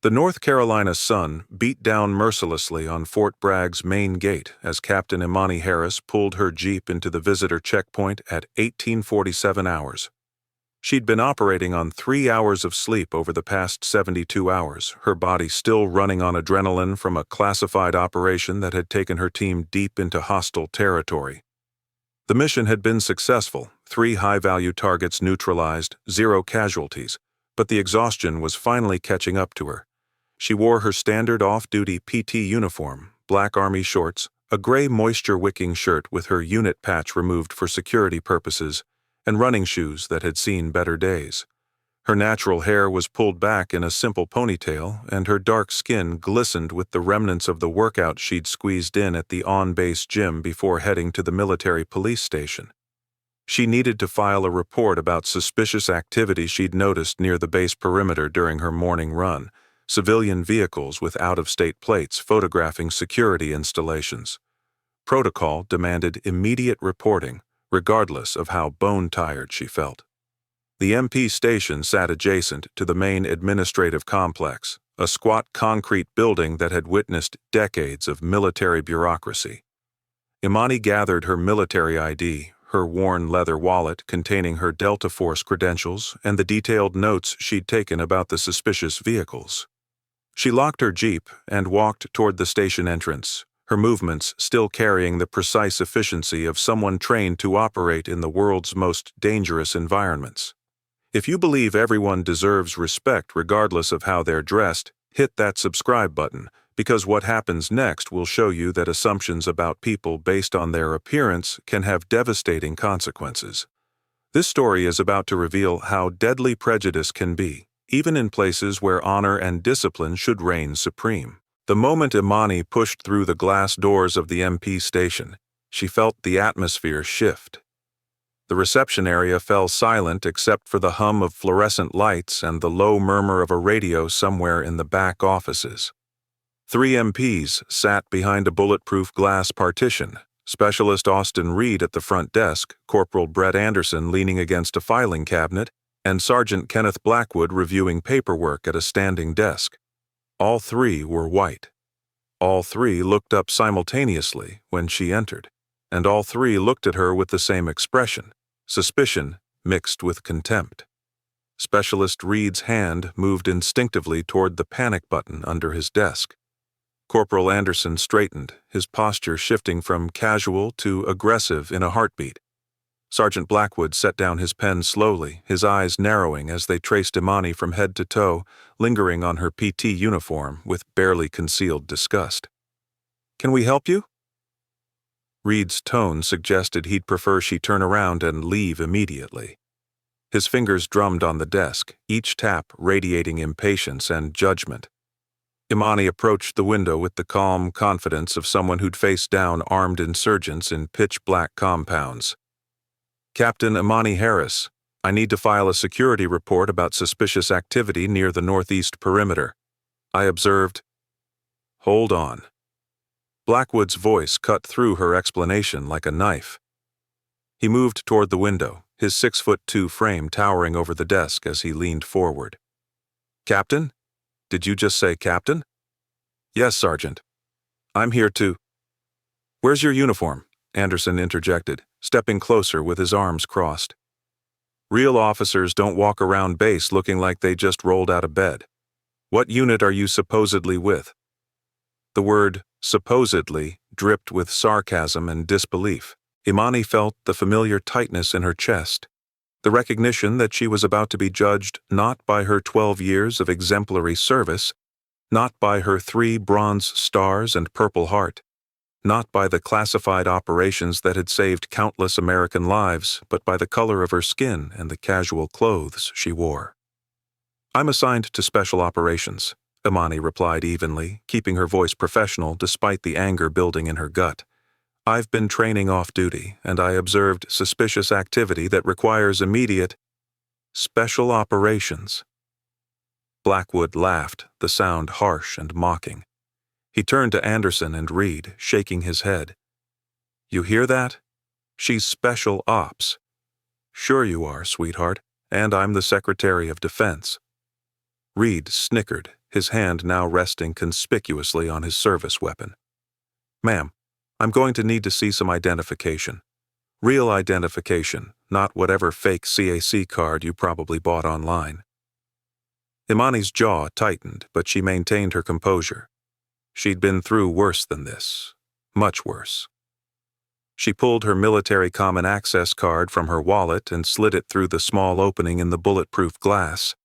The North Carolina sun beat down mercilessly on Fort Bragg's main gate as Captain Imani Harris pulled her jeep into the visitor checkpoint at 1847 hours. She'd been operating on 3 hours of sleep over the past 72 hours, her body still running on adrenaline from a classified operation that had taken her team deep into hostile territory. The mission had been successful, 3 high-value targets neutralized, 0 casualties, but the exhaustion was finally catching up to her. She wore her standard off-duty PT uniform, black army shorts, a gray moisture-wicking shirt with her unit patch removed for security purposes, and running shoes that had seen better days. Her natural hair was pulled back in a simple ponytail, and her dark skin glistened with the remnants of the workout she'd squeezed in at the on-base gym before heading to the military police station. She needed to file a report about suspicious activity she'd noticed near the base perimeter during her morning run, civilian vehicles with out-of-state plates photographing security installations. Protocol demanded immediate reporting, regardless of how bone-tired she felt. The MP station sat adjacent to the main administrative complex, a squat concrete building that had witnessed decades of military bureaucracy. Imani gathered her military ID, her worn leather wallet containing her Delta Force credentials, and the detailed notes she'd taken about the suspicious vehicles. She locked her jeep and walked toward the station entrance, her movements still carrying the precise efficiency of someone trained to operate in the world's most dangerous environments. If you believe everyone deserves respect regardless of how they're dressed, hit that subscribe button, because what happens next will show you that assumptions about people based on their appearance can have devastating consequences. This story is about to reveal how deadly prejudice can be, even in places where honor and discipline should reign supreme. The moment Imani pushed through the glass doors of the MP station, she felt the atmosphere shift. The reception area fell silent except for the hum of fluorescent lights and the low murmur of a radio somewhere in the back offices. 3 MPs sat behind a bulletproof glass partition, Specialist Austin Reed at the front desk, Corporal Brett Anderson leaning against a filing cabinet, and Sergeant Kenneth Blackwood reviewing paperwork at a standing desk. All 3 were white. All 3 looked up simultaneously when she entered, and all 3 looked at her with the same expression, suspicion mixed with contempt. Specialist Reed's hand moved instinctively toward the panic button under his desk. Corporal Anderson straightened, his posture shifting from casual to aggressive in a heartbeat. Sergeant Blackwood set down his pen slowly, his eyes narrowing as they traced Imani from head to toe, lingering on her PT uniform with barely concealed disgust. "Can we help you?" Reed's tone suggested he'd prefer she turn around and leave immediately. His fingers drummed on the desk, each tap radiating impatience and judgment. Imani approached the window with the calm confidence of someone who'd faced down armed insurgents in pitch-black compounds. "Captain Imani Harris, I need to file a security report about suspicious activity near the northeast perimeter. I observed—" "Hold on." Blackwood's voice cut through her explanation like a knife. He moved toward the window, his 6'2" frame towering over the desk as he leaned forward. "Captain? Did you just say captain?" "Yes, Sergeant. I'm here to—" "Where's your uniform?" Anderson interjected, stepping closer with his arms crossed. "Real officers don't walk around base looking like they just rolled out of bed. What unit are you supposedly with?" The word supposedly dripped with sarcasm and disbelief. Imani felt the familiar tightness in her chest, the recognition that she was about to be judged not by her 12 years of exemplary service, not by her 3 bronze stars and Purple Heart, not by the classified operations that had saved countless American lives, but by the color of her skin and the casual clothes she wore. "I'm assigned to special operations," Imani replied evenly, keeping her voice professional despite the anger building in her gut. "I've been training off-duty, and I observed suspicious activity that requires immediate special operations." Blackwood laughed, the sound harsh and mocking. He turned to Anderson and Reed, shaking his head. "You hear that? She's special ops." "Sure you are, sweetheart, and I'm the Secretary of Defense." Reed snickered, his hand now resting conspicuously on his service weapon. "Ma'am, I'm going to need to see some identification. Real identification, not whatever fake CAC card you probably bought online." Imani's jaw tightened, but she maintained her composure. She'd been through worse than this. Much worse. She pulled her military common access card from her wallet and slid it through the small opening in the bulletproof glass.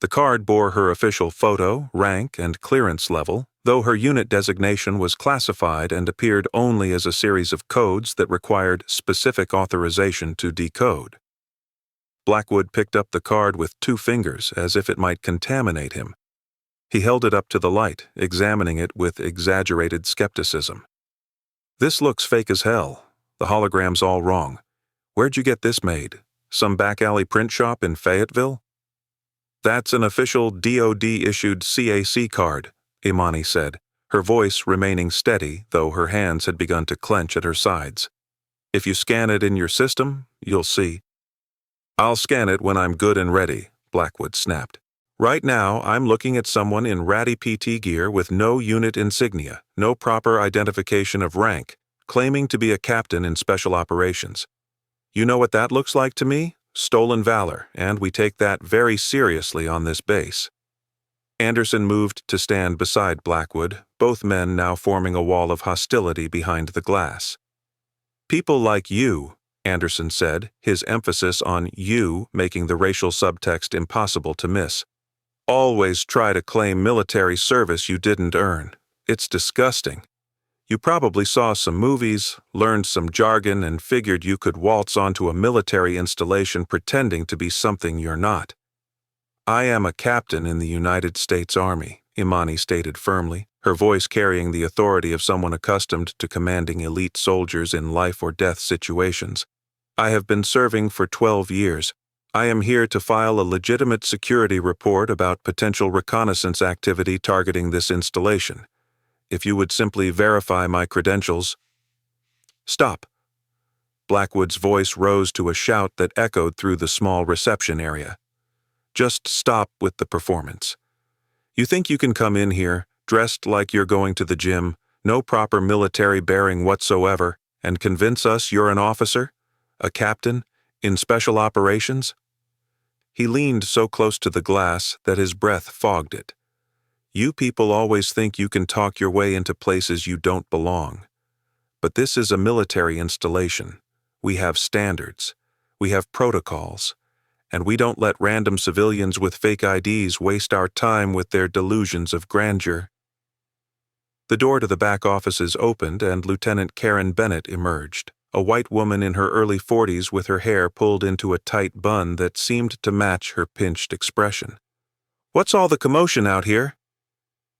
The card bore her official photo, rank, and clearance level, though her unit designation was classified and appeared only as a series of codes that required specific authorization to decode. Blackwood picked up the card with 2 fingers as if it might contaminate him. He held it up to the light, examining it with exaggerated skepticism. "This looks fake as hell. The hologram's all wrong. Where'd you get this made? Some back-alley print shop in Fayetteville?" "That's an official DoD-issued CAC card," Imani said, her voice remaining steady, though her hands had begun to clench at her sides. "If you scan it in your system, you'll see." "I'll scan it when I'm good and ready," Blackwood snapped. "Right now, I'm looking at someone in ratty PT gear with no unit insignia, no proper identification of rank, claiming to be a captain in special operations. You know what that looks like to me? Stolen valor, and we take that very seriously on this base." Anderson moved to stand beside Blackwood, both men now forming a wall of hostility behind the glass. "People like you," Anderson said, his emphasis on "you" making the racial subtext impossible to miss, "always try to claim military service you didn't earn. It's disgusting. You probably saw some movies, learned some jargon, and figured you could waltz onto a military installation pretending to be something you're not." "I am a captain in the United States Army," Imani stated firmly, her voice carrying the authority of someone accustomed to commanding elite soldiers in life-or-death situations. "I have been serving for 12 years. I am here to file a legitimate security report about potential reconnaissance activity targeting this installation. If you would simply verify my credentials—" "Stop." Blackwood's voice rose to a shout that echoed through the small reception area. "Just stop with the performance. You think you can come in here, dressed like you're going to the gym, no proper military bearing whatsoever, and convince us you're an officer? A captain? In special operations?" He leaned so close to the glass that his breath fogged it. "You people always think you can talk your way into places you don't belong. But this is a military installation. We have standards. We have protocols. And we don't let random civilians with fake IDs waste our time with their delusions of grandeur." The door to the back offices opened and Lieutenant Karen Bennett emerged, a white woman in her early 40s with her hair pulled into a tight bun that seemed to match her pinched expression. "What's all the commotion out here?"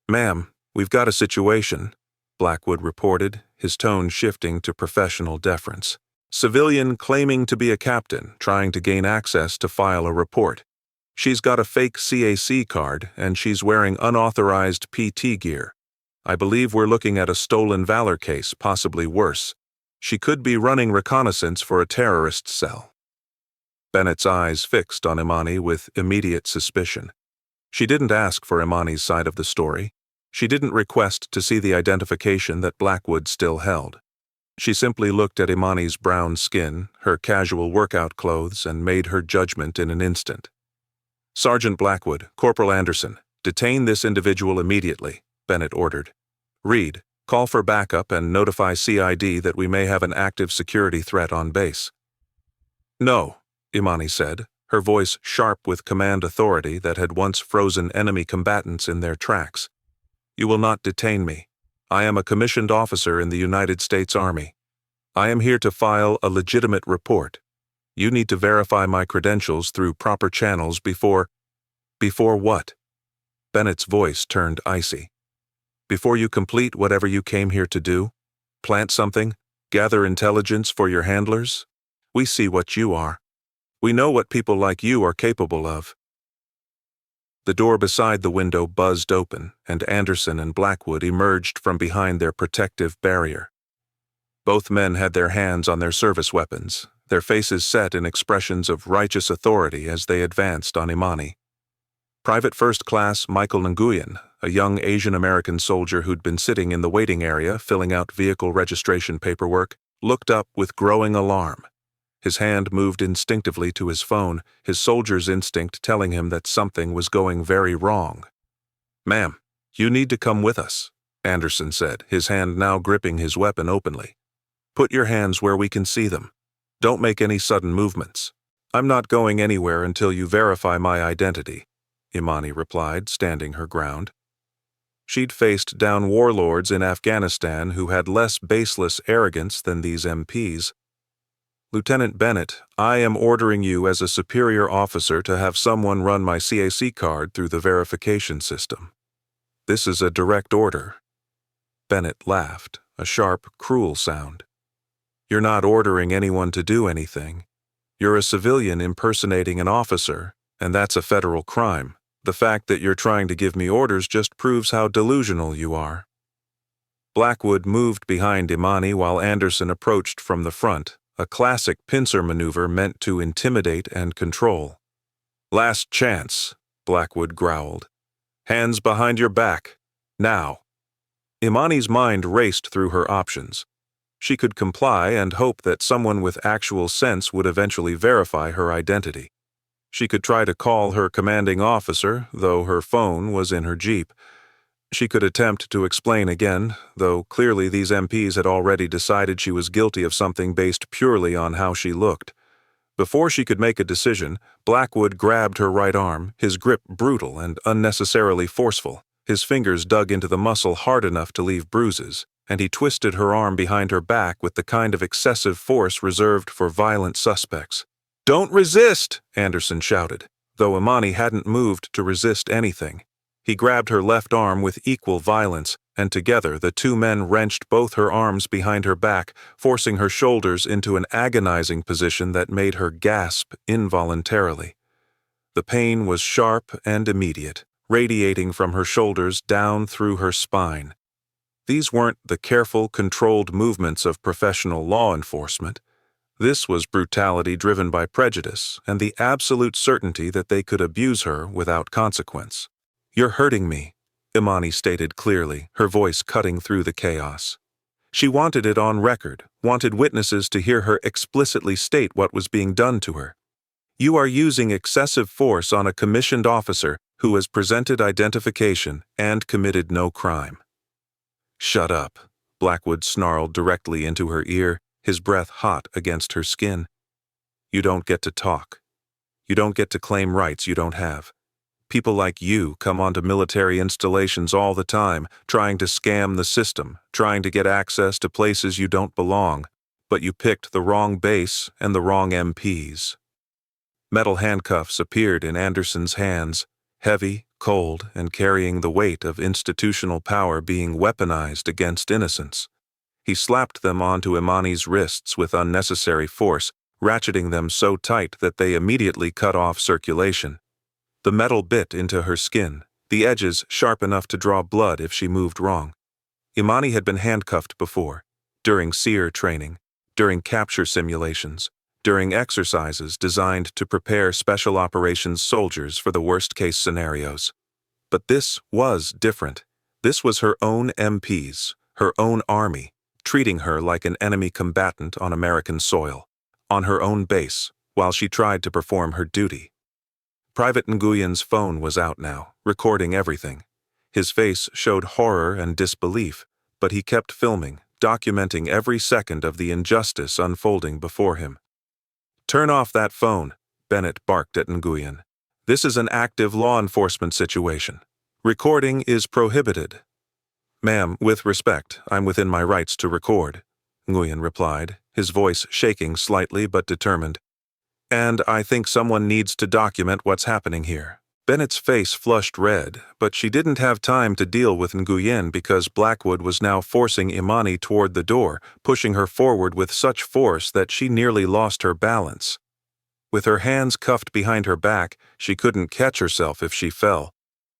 "Ma'am, we've got a situation," Blackwood reported, his tone shifting to professional deference. "Civilian claiming to be a captain, trying to gain access to file a report. She's got a fake CAC card, and she's wearing unauthorized PT gear. I believe we're looking at a stolen valor case, possibly worse. She could be running reconnaissance for a terrorist cell." Bennett's eyes fixed on Imani with immediate suspicion. She didn't ask for Imani's side of the story. She didn't request to see the identification that Blackwood still held. She simply looked at Imani's brown skin, her casual workout clothes, and made her judgment in an instant. "Sergeant Blackwood, Corporal Anderson, detain this individual immediately," Bennett ordered. "Reed, call for backup and notify CID that we may have an active security threat on base." "No," Imani said, her voice sharp with command authority that had once frozen enemy combatants in their tracks. "You will not detain me. I am a commissioned officer in the United States Army. I am here to file a legitimate report. You need to verify my credentials through proper channels before—" "Before what?" Bennett's voice turned icy. "Before you complete whatever you came here to do? Plant something? Gather intelligence for your handlers? We see what you are. We know what people like you are capable of." The door beside the window buzzed open, and Anderson and Blackwood emerged from behind their protective barrier. Both men had their hands on their service weapons, their faces set in expressions of righteous authority as they advanced on Imani. Private First Class Michael Nguyen, a young Asian-American soldier who'd been sitting in the waiting area filling out vehicle registration paperwork, looked up with growing alarm. His hand moved instinctively to his phone, his soldier's instinct telling him that something was going very wrong. "Ma'am, you need to come with us," Anderson said, his hand now gripping his weapon openly. "Put your hands where we can see them. Don't make any sudden movements. I'm not going anywhere until you verify my identity," Imani replied, standing her ground. She'd faced down warlords in Afghanistan who had less baseless arrogance than these MPs. "Lieutenant Bennett, I am ordering you as a superior officer to have someone run my CAC card through the verification system. This is a direct order." Bennett laughed, a sharp, cruel sound. "You're not ordering anyone to do anything. You're a civilian impersonating an officer, and that's a federal crime. The fact that you're trying to give me orders just proves how delusional you are." Blackwood moved behind Imani while Anderson approached from the front, a classic pincer maneuver meant to intimidate and control. "Last chance," Blackwood growled. "Hands behind your back. Now." Imani's mind raced through her options. She could comply and hope that someone with actual sense would eventually verify her identity. She could try to call her commanding officer, though her phone was in her Jeep. She could attempt to explain again, though clearly these MPs had already decided she was guilty of something based purely on how she looked. Before she could make a decision, Blackwood grabbed her right arm, his grip brutal and unnecessarily forceful. His fingers dug into the muscle hard enough to leave bruises, and he twisted her arm behind her back with the kind of excessive force reserved for violent suspects. "Don't resist!" Anderson shouted, though Imani hadn't moved to resist anything. He grabbed her left arm with equal violence, and together the two men wrenched both her arms behind her back, forcing her shoulders into an agonizing position that made her gasp involuntarily. The pain was sharp and immediate, radiating from her shoulders down through her spine. These weren't the careful, controlled movements of professional law enforcement. This was brutality driven by prejudice and the absolute certainty that they could abuse her without consequence. "You're hurting me," Imani stated clearly, her voice cutting through the chaos. She wanted it on record, wanted witnesses to hear her explicitly state what was being done to her. "You are using excessive force on a commissioned officer who has presented identification and committed no crime." "Shut up," Blackwood snarled directly into her ear, his breath hot against her skin. "You don't get to talk. You don't get to claim rights you don't have. People like you come onto military installations all the time, trying to scam the system, trying to get access to places you don't belong, but you picked the wrong base and the wrong MPs." Metal handcuffs appeared in Anderson's hands, heavy, cold, and carrying the weight of institutional power being weaponized against innocence. He slapped them onto Imani's wrists with unnecessary force, ratcheting them so tight that they immediately cut off circulation. The metal bit into her skin, the edges sharp enough to draw blood if she moved wrong. Imani had been handcuffed before, during SEER training, during capture simulations, during exercises designed to prepare special operations soldiers for the worst-case scenarios. But this was different. This was her own MPs, her own army, treating her like an enemy combatant on American soil, on her own base, while she tried to perform her duty. Private Nguyen's phone was out now, recording everything. His face showed horror and disbelief, but he kept filming, documenting every second of the injustice unfolding before him. "Turn off that phone," Bennett barked at Nguyen. "This is an active law enforcement situation. Recording is prohibited." "Ma'am, with respect, I'm within my rights to record," Nguyen replied, his voice shaking slightly but determined. "And I think someone needs to document what's happening here." Bennett's face flushed red, but she didn't have time to deal with Nguyen because Blackwood was now forcing Imani toward the door, pushing her forward with such force that she nearly lost her balance. With her hands cuffed behind her back, she couldn't catch herself if she fell,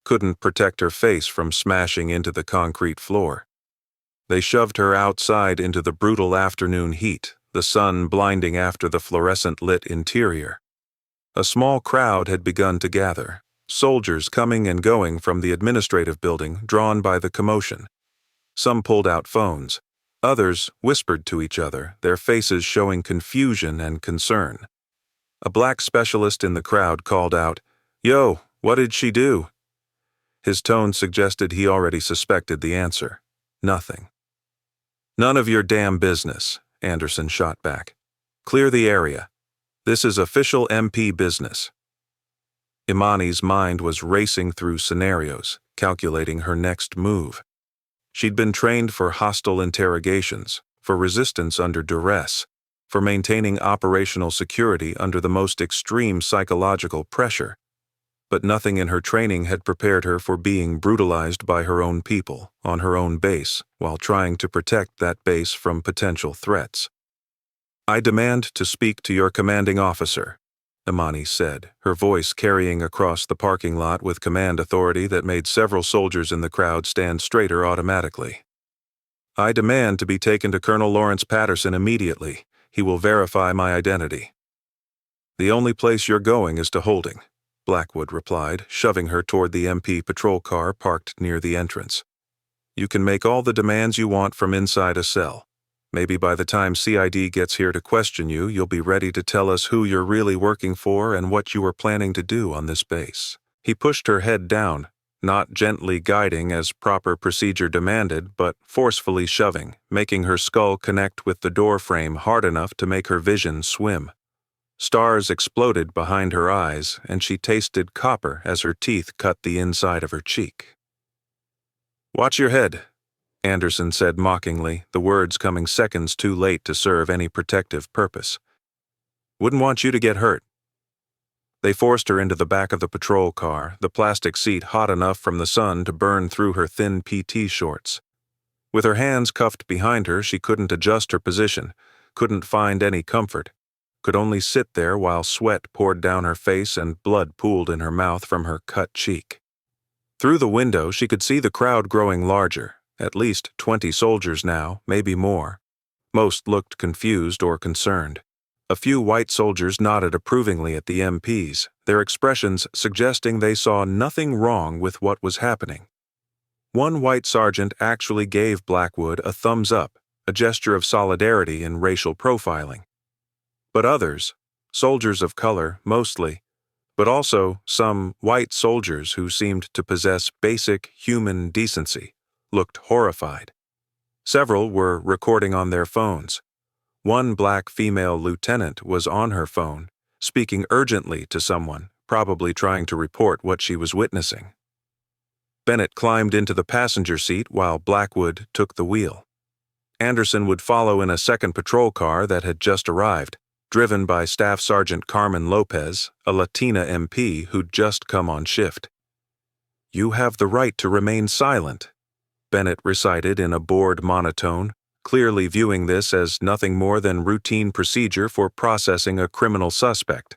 couldn't protect her face from smashing into the concrete floor. They shoved her outside into the brutal afternoon heat, the sun blinding after the fluorescent-lit interior. A small crowd had begun to gather, soldiers coming and going from the administrative building, drawn by the commotion. Some pulled out phones. Others whispered to each other, their faces showing confusion and concern. A black specialist in the crowd called out, "Yo, what did she do?" His tone suggested he already suspected the answer. Nothing. "None of your damn business," Anderson shot back. "Clear the area. This is official MP business." Imani's mind was racing through scenarios, calculating her next move. She'd been trained for hostile interrogations, for resistance under duress, for maintaining operational security under the most extreme psychological pressure. But nothing in her training had prepared her for being brutalized by her own people, on her own base, while trying to protect that base from potential threats. "I demand to speak to your commanding officer," Imani said, her voice carrying across the parking lot with command authority that made several soldiers in the crowd stand straighter automatically. "I demand to be taken to Colonel Lawrence Patterson immediately. He will verify my identity." "The only place you're going is to Holding," Blackwood replied, shoving her toward the MP patrol car parked near the entrance. "You can make all the demands you want from inside a cell. Maybe by the time CID gets here to question you, you'll be ready to tell us who you're really working for and what you were planning to do on this base." He pushed her head down, not gently guiding as proper procedure demanded, but forcefully shoving, making her skull connect with the door frame hard enough to make her vision swim. Stars exploded behind her eyes, and she tasted copper as her teeth cut the inside of her cheek. "Watch your head," Anderson said mockingly, the words coming seconds too late to serve any protective purpose. "Wouldn't want you to get hurt." They forced her into the back of the patrol car, the plastic seat hot enough from the sun to burn through her thin PT shorts. With her hands cuffed behind her, she couldn't adjust her position, couldn't find any comfort, could only sit there while sweat poured down her face and blood pooled in her mouth from her cut cheek. Through the window, she could see the crowd growing larger. At least 20 soldiers now, maybe more. Most looked confused or concerned. A few white soldiers nodded approvingly at the MPs, their expressions suggesting they saw nothing wrong with what was happening. One white sergeant actually gave Blackwood a thumbs up, a gesture of solidarity in racial profiling. But others, soldiers of color mostly, but also some white soldiers who seemed to possess basic human decency, looked horrified. Several were recording on their phones. One black female lieutenant was on her phone, speaking urgently to someone, probably trying to report what she was witnessing. Bennett climbed into the passenger seat while Blackwood took the wheel. Anderson would follow in a second patrol car that had just arrived, driven by Staff Sergeant Carmen Lopez, a Latina MP who'd just come on shift. "You have the right to remain silent," Bennett recited in a bored monotone, clearly viewing this as nothing more than routine procedure for processing a criminal suspect.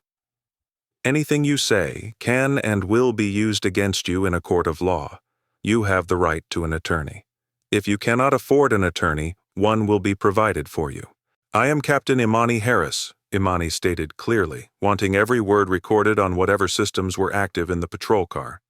"Anything you say can and will be used against you in a court of law. You have the right to an attorney. If you cannot afford an attorney, one will be provided for you. I am Captain Imani Harris," Imani stated clearly, wanting every word recorded on whatever systems were active in the patrol car.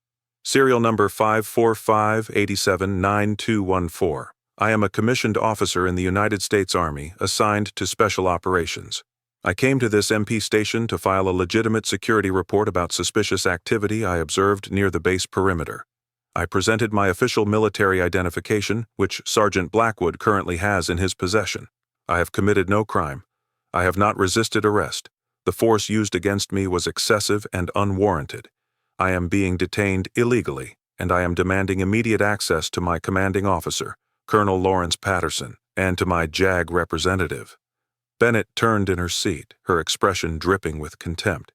"Serial number 545879214. I am a commissioned officer in the United States Army assigned to special operations. I came to this MP station to file a legitimate security report about suspicious activity I observed near the base perimeter. I presented my official military identification, which Sergeant Blackwood currently has in his possession. I have committed no crime. I have not resisted arrest. The force used against me was excessive and unwarranted. I am being detained illegally, and I am demanding immediate access to my commanding officer, Colonel Lawrence Patterson, and to my JAG representative." Bennett turned in her seat, her expression dripping with contempt.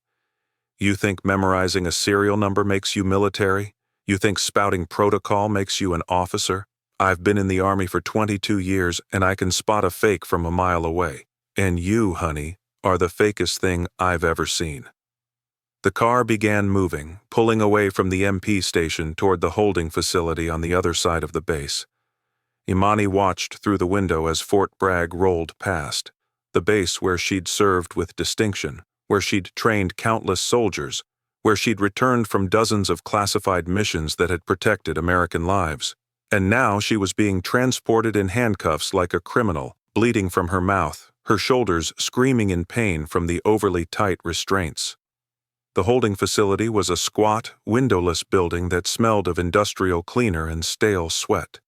"You think memorizing a serial number makes you military? You think spouting protocol makes you an officer? I've been in the Army for 22 years, and I can spot a fake from a mile away. And you, honey, are the fakest thing I've ever seen." The car began moving, pulling away from the MP station toward the holding facility on the other side of the base. Imani watched through the window as Fort Bragg rolled past, the base where she'd served with distinction, where she'd trained countless soldiers, where she'd returned from dozens of classified missions that had protected American lives. And now she was being transported in handcuffs like a criminal, bleeding from her mouth, her shoulders screaming in pain from the overly tight restraints. The holding facility was a squat, windowless building that smelled of industrial cleaner and stale sweat.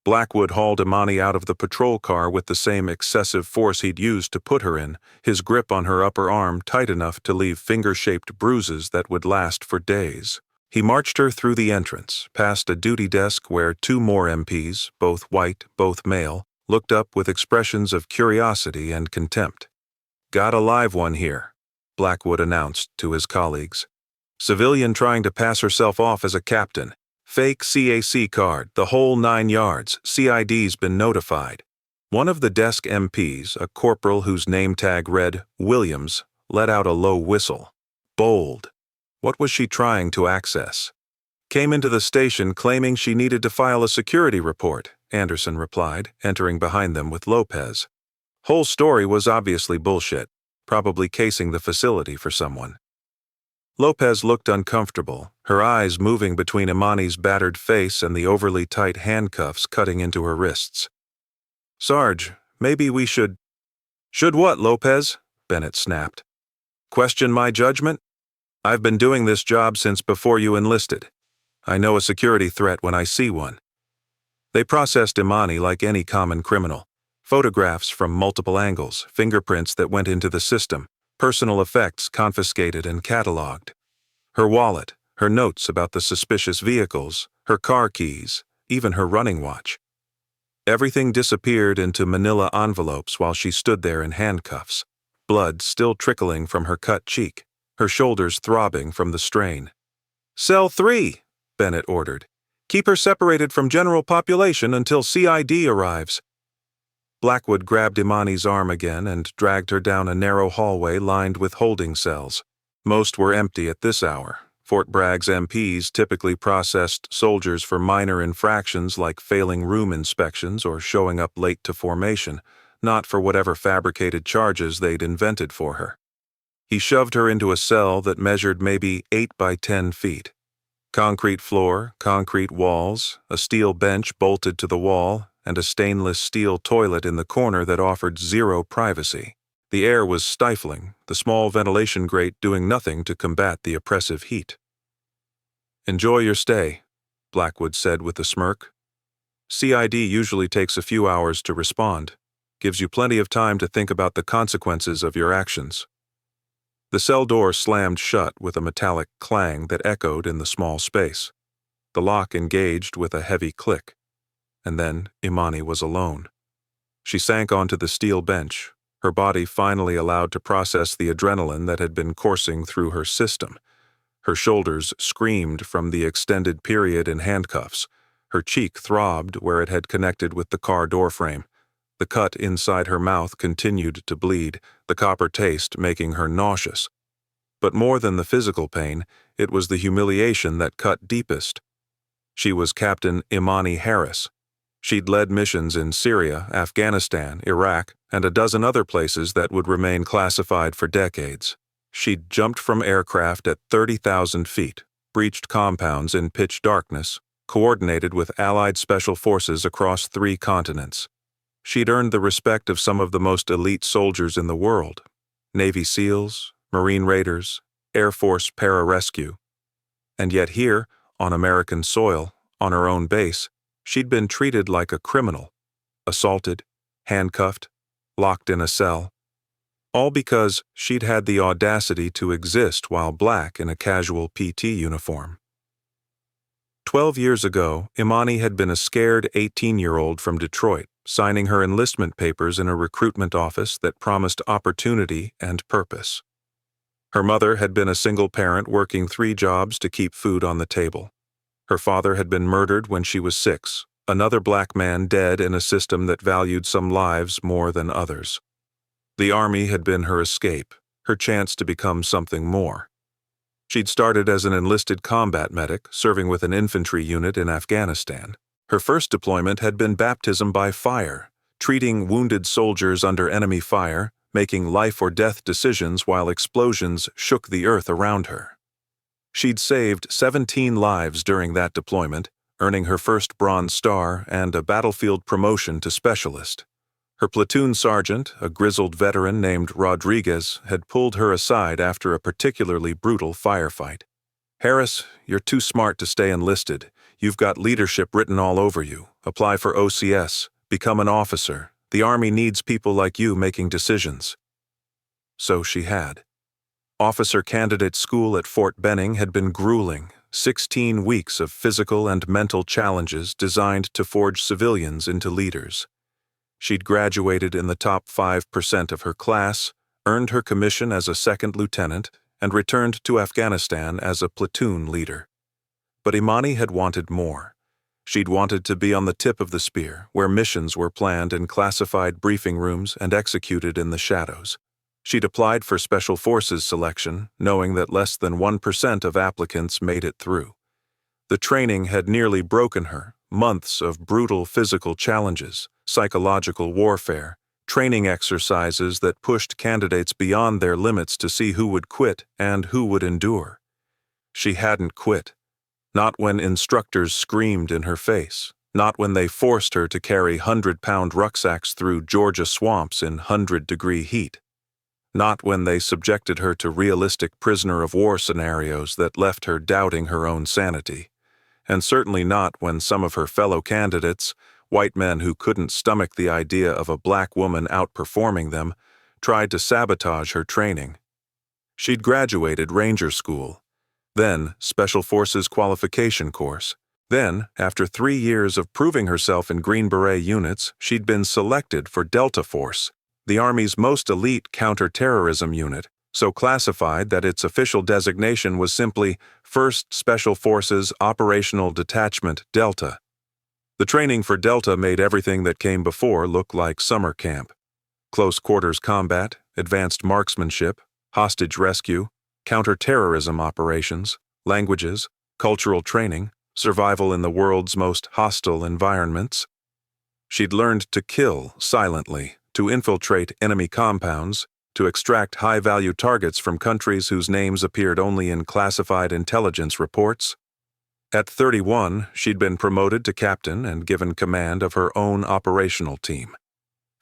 Blackwood hauled Imani out of the patrol car with the same excessive force he'd used to put her in, his grip on her upper arm tight enough to leave finger-shaped bruises that would last for days. He marched her through the entrance, past a duty desk where 2 more MPs, both white, both male, looked up with expressions of curiosity and contempt. "Got a live one here," Blackwood announced to his colleagues. "Civilian trying to pass herself off as a captain. Fake CAC card, the whole 9 yards. CID's been notified." One of the desk MPs, a corporal whose name tag read Williams, let out a low whistle. Bold. What was she trying to access? "Came into the station claiming she needed to file a security report," Anderson replied, entering behind them with Lopez. Whole story was obviously bullshit, probably casing the facility for someone. Lopez looked uncomfortable, her eyes moving between Imani's battered face and the overly tight handcuffs cutting into her wrists. "Sarge, maybe we should—" "Should what, Lopez?" Bennett snapped. "Question my judgment? I've been doing this job since before you enlisted. I know a security threat when I see one." They processed Imani like any common criminal. Photographs from multiple angles, fingerprints that went into the system, personal effects confiscated and cataloged. Her wallet, her notes about the suspicious vehicles, her car keys, even her running watch. Everything disappeared into manila envelopes while she stood there in handcuffs, blood still trickling from her cut cheek, her shoulders throbbing from the strain. "Cell 3, Bennett ordered. "Keep her separated from general population until CID arrives." Blackwood grabbed Imani's arm again and dragged her down a narrow hallway lined with holding cells. Most were empty at this hour. Fort Bragg's MPs typically processed soldiers for minor infractions like failing room inspections or showing up late to formation, not for whatever fabricated charges they'd invented for her. He shoved her into a cell that measured maybe 8 by 10 feet. Concrete floor, concrete walls, a steel bench bolted to the wall, and a stainless steel toilet in the corner that offered zero privacy. The air was stifling, the small ventilation grate doing nothing to combat the oppressive heat. "Enjoy your stay," Blackwood said with a smirk. "CID usually takes a few hours to respond. Gives you plenty of time to think about the consequences of your actions." The cell door slammed shut with a metallic clang that echoed in the small space. The lock engaged with a heavy click. And then Imani was alone. She sank onto the steel bench, her body finally allowed to process the adrenaline that had been coursing through her system. Her shoulders screamed from the extended period in handcuffs. Her cheek throbbed where it had connected with the car doorframe. The cut inside her mouth continued to bleed, the copper taste making her nauseous. But more than the physical pain, it was the humiliation that cut deepest. She was Captain Imani Harris. She'd led missions in Syria, Afghanistan, Iraq, and a dozen other places that would remain classified for decades. She'd jumped from aircraft at 30,000 feet, breached compounds in pitch darkness, coordinated with Allied special forces across 3 continents. She'd earned the respect of some of the most elite soldiers in the world: Navy SEALs, Marine Raiders, Air Force Pararescue. And yet here, on American soil, on her own base, she'd been treated like a criminal, assaulted, handcuffed, locked in a cell, all because she'd had the audacity to exist while black in a casual PT uniform. 12 years ago, Imani had been a scared 18-year-old from Detroit, signing her enlistment papers in a recruitment office that promised opportunity and purpose. Her mother had been a single parent working 3 jobs to keep food on the table. Her father had been murdered when she was 6, another black man dead in a system that valued some lives more than others. The Army had been her escape, her chance to become something more. She'd started as an enlisted combat medic, serving with an infantry unit in Afghanistan. Her first deployment had been baptism by fire, treating wounded soldiers under enemy fire, making life-or-death decisions while explosions shook the earth around her. She'd saved 17 lives during that deployment, earning her first Bronze Star and a battlefield promotion to specialist. Her platoon sergeant, a grizzled veteran named Rodriguez, had pulled her aside after a particularly brutal firefight. "Harris, you're too smart to stay enlisted. You've got leadership written all over you. Apply for OCS. Become an officer. The Army needs people like you making decisions." So she had. Officer candidate school at Fort Benning had been grueling, 16 weeks of physical and mental challenges designed to forge civilians into leaders. She'd graduated in the top 5% of her class, earned her commission as a second lieutenant, and returned to Afghanistan as a platoon leader. But Imani had wanted more. She'd wanted to be on the tip of the spear, where missions were planned in classified briefing rooms and executed in the shadows. She'd applied for Special Forces selection, knowing that less than 1% of applicants made it through. The training had nearly broken her, months of brutal physical challenges, psychological warfare, training exercises that pushed candidates beyond their limits to see who would quit and who would endure. She hadn't quit. Not when instructors screamed in her face, not when they forced her to carry 100-pound rucksacks through Georgia swamps in 100-degree heat. Not when they subjected her to realistic prisoner-of-war scenarios that left her doubting her own sanity. And certainly not when some of her fellow candidates, white men who couldn't stomach the idea of a black woman outperforming them, tried to sabotage her training. She'd graduated Ranger School, then Special Forces Qualification Course. Then, after 3 years of proving herself in Green Beret units, she'd been selected for Delta Force, the Army's most elite counter-terrorism unit, so classified that its official designation was simply 1st Special Forces Operational Detachment Delta. The training for Delta made everything that came before look like summer camp. Close quarters combat, advanced marksmanship, hostage rescue, counter-terrorism operations, languages, cultural training, survival in the world's most hostile environments. She'd learned to kill silently, to infiltrate enemy compounds, to extract high-value targets from countries whose names appeared only in classified intelligence reports. At 31, she'd been promoted to captain and given command of her own operational team.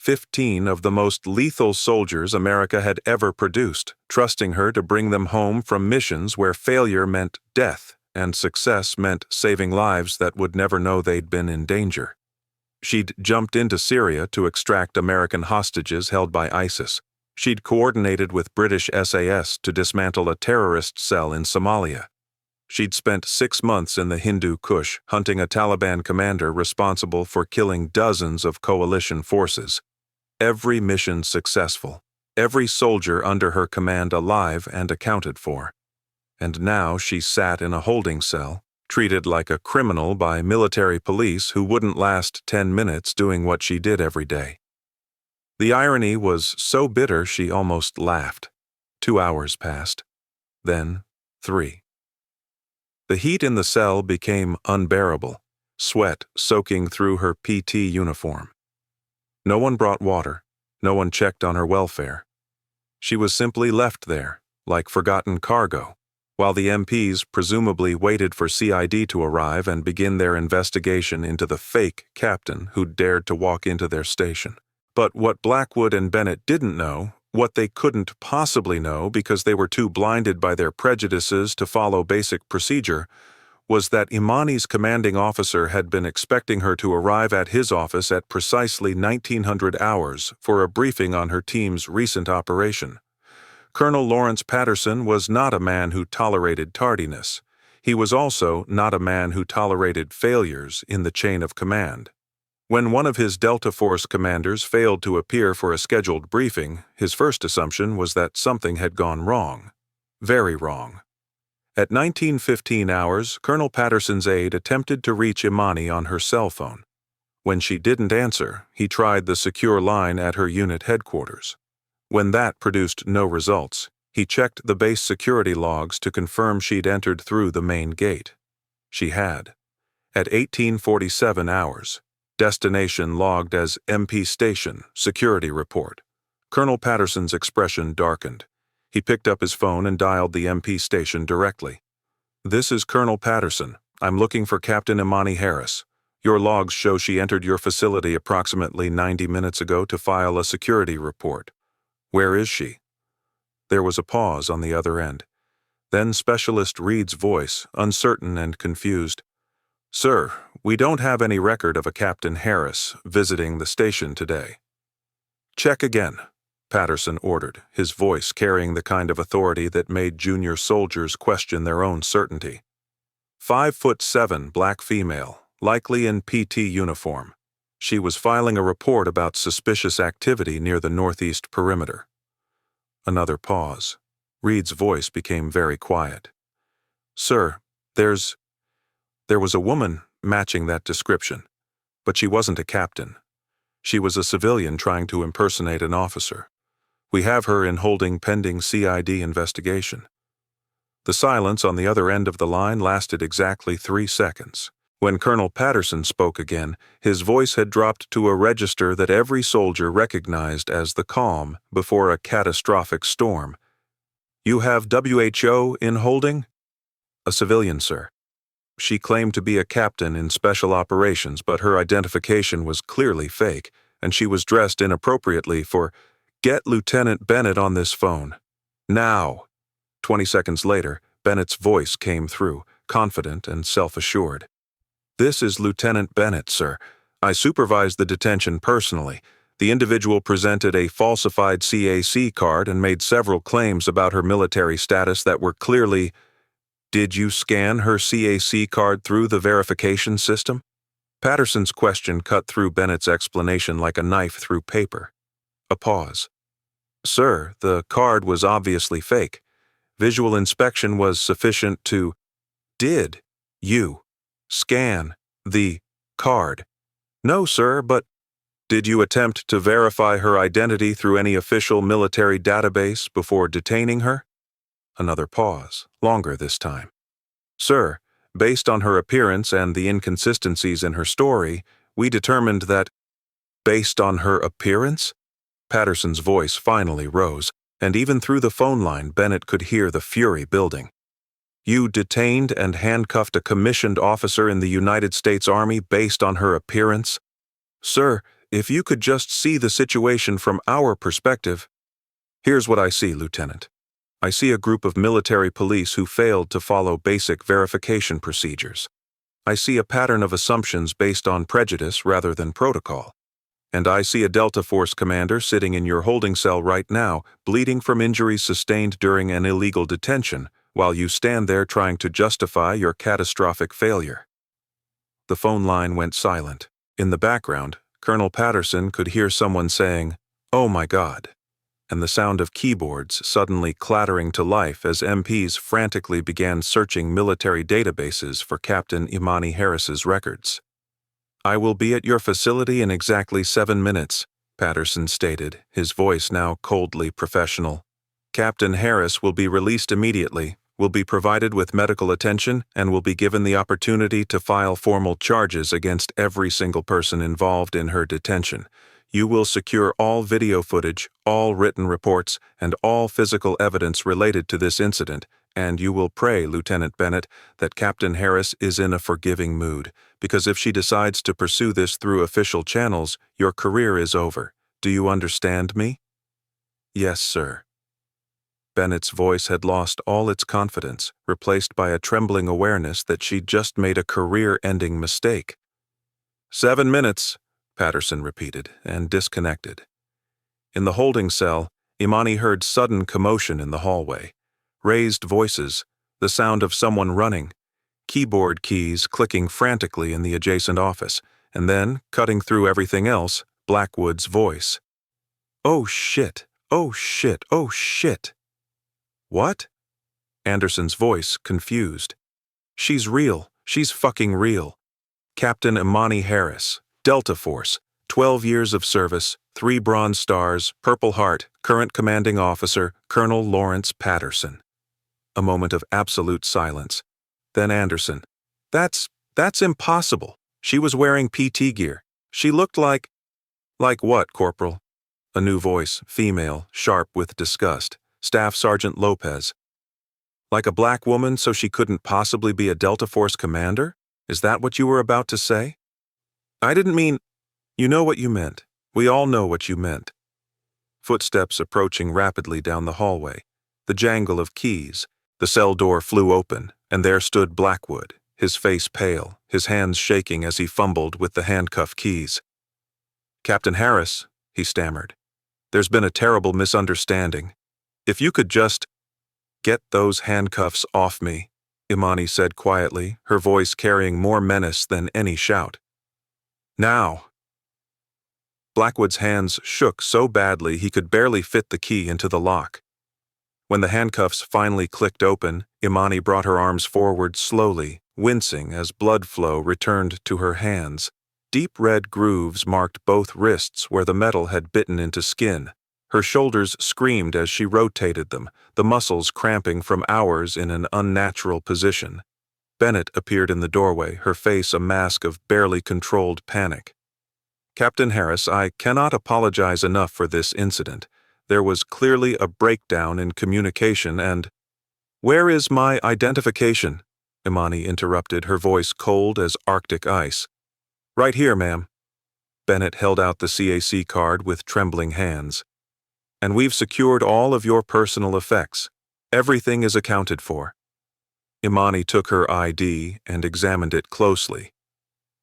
15 of the most lethal soldiers America had ever produced, trusting her to bring them home from missions where failure meant death and success meant saving lives that would never know they'd been in danger. She'd jumped into Syria to extract American hostages held by ISIS. She'd coordinated with British SAS to dismantle a terrorist cell in Somalia. She'd spent 6 months in the Hindu Kush hunting a Taliban commander responsible for killing dozens of coalition forces. Every mission successful, every soldier under her command alive and accounted for. And now she sat in a holding cell, treated like a criminal by military police who wouldn't last 10 minutes doing what she did every day. The irony was so bitter she almost laughed. 2 hours passed. Then 3. The heat in the cell became unbearable, sweat soaking through her PT uniform. No one brought water. No one checked on her welfare. She was simply left there, like forgotten cargo, while the MPs presumably waited for CID to arrive and begin their investigation into the fake captain who'd dared to walk into their station. But what Blackwood and Bennett didn't know, what they couldn't possibly know because they were too blinded by their prejudices to follow basic procedure, was that Imani's commanding officer had been expecting her to arrive at his office at precisely 1900 hours for a briefing on her team's recent operation. Colonel Lawrence Patterson was not a man who tolerated tardiness. He was also not a man who tolerated failures in the chain of command. When one of his Delta Force commanders failed to appear for a scheduled briefing, his first assumption was that something had gone wrong. Very wrong. At 19:15 hours, Colonel Patterson's aide attempted to reach Imani on her cell phone. When she didn't answer, he tried the secure line at her unit headquarters. When that produced no results, he checked the base security logs to confirm she'd entered through the main gate. She had. At 18:47 hours, destination logged as MP Station, security report. Colonel Patterson's expression darkened. He picked up his phone and dialed the MP station directly. This is Colonel Patterson. I'm looking for Captain Imani Harris. Your logs show she entered your facility approximately 90 minutes ago to file a security report. Where is she?" There was a pause on the other end. Then Specialist Reed's voice, uncertain and confused. "Sir, we don't have any record of a Captain Harris visiting the station today." "Check again," Patterson ordered, his voice carrying the kind of authority that made junior soldiers question their own certainty. 5'7", black female, likely in PT uniform. She was filing a report about suspicious activity near the northeast perimeter. Another pause. Reed's voice became very quiet. "Sir, there was a woman matching that description, but she wasn't a captain. She was a civilian trying to impersonate an officer. We have her in holding pending CID investigation." The silence on the other end of the line lasted exactly 3 seconds. When Colonel Patterson spoke again, his voice had dropped to a register that every soldier recognized as the calm before a catastrophic storm. "You have WHO in holding?" "A civilian, sir. She claimed to be a captain in special operations, but her identification was clearly fake, and she was dressed inappropriately for— Get Lieutenant Bennett on this phone. Now." 20 seconds later, Bennett's voice came through, confident and self-assured. "This is Lieutenant Bennett, sir. I supervised the detention personally. The individual presented a falsified CAC card and made several claims about her military status that were clearly— Did you scan her CAC card through the verification system?" Patterson's question cut through Bennett's explanation like a knife through paper. A pause. "Sir, the card was obviously fake. Visual inspection was sufficient to— Did you scan the card?" "No, sir, but—" "Did you attempt to verify her identity through any official military database before detaining her?" Another pause, longer this time. "Sir, based on her appearance and the inconsistencies in her story, we determined that—" "Based on her appearance?" Patterson's voice finally rose, and even through the phone line Bennett could hear the fury building. "You detained and handcuffed a commissioned officer in the United States Army based on her appearance? Sir, if you could just see the situation from our perspective—" "Here's what I see, Lieutenant. I see a group of military police who failed to follow basic verification procedures. I see a pattern of assumptions based on prejudice rather than protocol. And I see a Delta Force commander sitting in your holding cell right now, bleeding from injuries sustained during an illegal detention, while you stand there trying to justify your catastrophic failure." The phone line went silent. In the background, Colonel Patterson could hear someone saying, "Oh my God," and the sound of keyboards suddenly clattering to life as MPs frantically began searching military databases for Captain Imani Harris's records. "I will be at your facility in exactly 7 minutes, Patterson stated, his voice now coldly professional. "Captain Harris will be released immediately, will be provided with medical attention, and will be given the opportunity to file formal charges against every single person involved in her detention. You will secure all video footage, all written reports, and all physical evidence related to this incident, and you will pray, Lieutenant Bennett, that Captain Harris is in a forgiving mood, because if she decides to pursue this through official channels, your career is over. Do you understand me?" "Yes, sir." Bennett's voice had lost all its confidence, replaced by a trembling awareness that she'd just made a career-ending mistake. 7 minutes, Patterson repeated, and disconnected. In the holding cell, Imani heard sudden commotion in the hallway. Raised voices, the sound of someone running, keyboard keys clicking frantically in the adjacent office, and then, cutting through everything else, Blackwood's voice. "Oh shit, oh shit, oh shit." "What?" Anderson's voice, confused. "She's real, she's fucking real. Captain Imani Harris, Delta Force, 12 years of service, 3 Bronze Stars, Purple Heart, current commanding officer, Colonel Lawrence Patterson." A moment of absolute silence. Then Anderson. That's impossible. She was wearing PT gear. She looked like— "Like what, Corporal?" A new voice, female, sharp with disgust. Staff Sergeant Lopez. Like a black woman so she couldn't possibly be a Delta Force commander? Is that what you were about to say? I didn't mean— You know what you meant. We all know what you meant. Footsteps approaching rapidly down the hallway. The jangle of keys. The cell door flew open, and there stood Blackwood, his face pale, his hands shaking as he fumbled with the handcuff keys. "Captain Harris," he stammered, "there's been a terrible misunderstanding. If you could just— Get those handcuffs off me," Imani said quietly, her voice carrying more menace than any shout. "Now." Blackwood's hands shook so badly he could barely fit the key into the lock. When the handcuffs finally clicked open, Imani brought her arms forward slowly, wincing as blood flow returned to her hands. Deep red grooves marked both wrists where the metal had bitten into skin. Her shoulders screamed as she rotated them, the muscles cramping from hours in an unnatural position. Bennett appeared in the doorway, her face a mask of barely controlled panic. "Captain Harris, I cannot apologize enough for this incident. There was clearly a breakdown in communication and— Where is my identification?" Imani interrupted, her voice cold as Arctic ice. "Right here, ma'am." Bennett held out the CAC card with trembling hands. "And we've secured all of your personal effects. Everything is accounted for." Imani took her ID and examined it closely.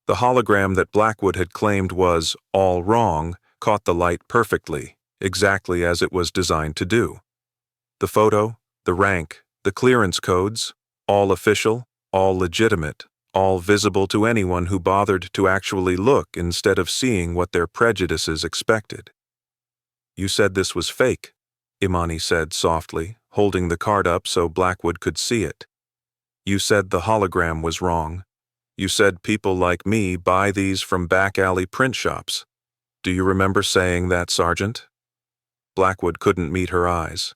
The hologram that Blackwood had claimed was all wrong caught the light perfectly, exactly as it was designed to do. The photo, the rank, the clearance codes, all official, all legitimate, all visible to anyone who bothered to actually look instead of seeing what their prejudices expected. "You said this was fake," Imani said softly, holding the card up so Blackwood could see it. "You said the hologram was wrong. You said people like me buy these from back-alley print shops. Do you remember saying that, Sergeant?" Blackwood couldn't meet her eyes.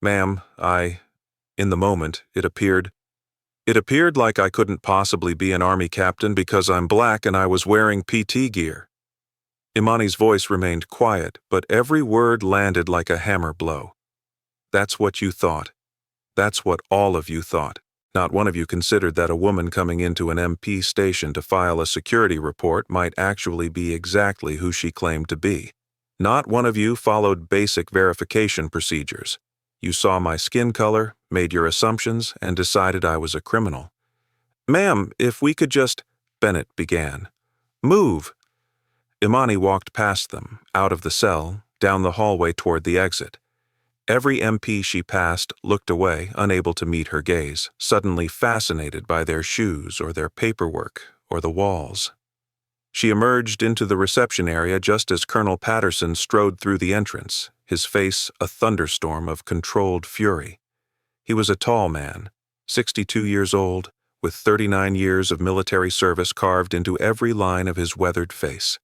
"Ma'am, In the moment, it appeared like I couldn't possibly be an Army captain because I'm black and I was wearing PT gear." Imani's voice remained quiet, but every word landed like a hammer blow. "That's what you thought. That's what all of you thought. Not one of you considered that a woman coming into an MP station to file a security report might actually be exactly who she claimed to be. Not one of you followed basic verification procedures. You saw my skin color, made your assumptions, and decided I was a criminal." "Ma'am, if we could just—" Bennett began. "Move." Imani walked past them, out of the cell, down the hallway toward the exit. Every MP she passed looked away, unable to meet her gaze, suddenly fascinated by their shoes or their paperwork or the walls. She emerged into the reception area just as Colonel Patterson strode through the entrance, his face a thunderstorm of controlled fury. He was a tall man, 62 years old, with 39 years of military service carved into every line of his weathered face.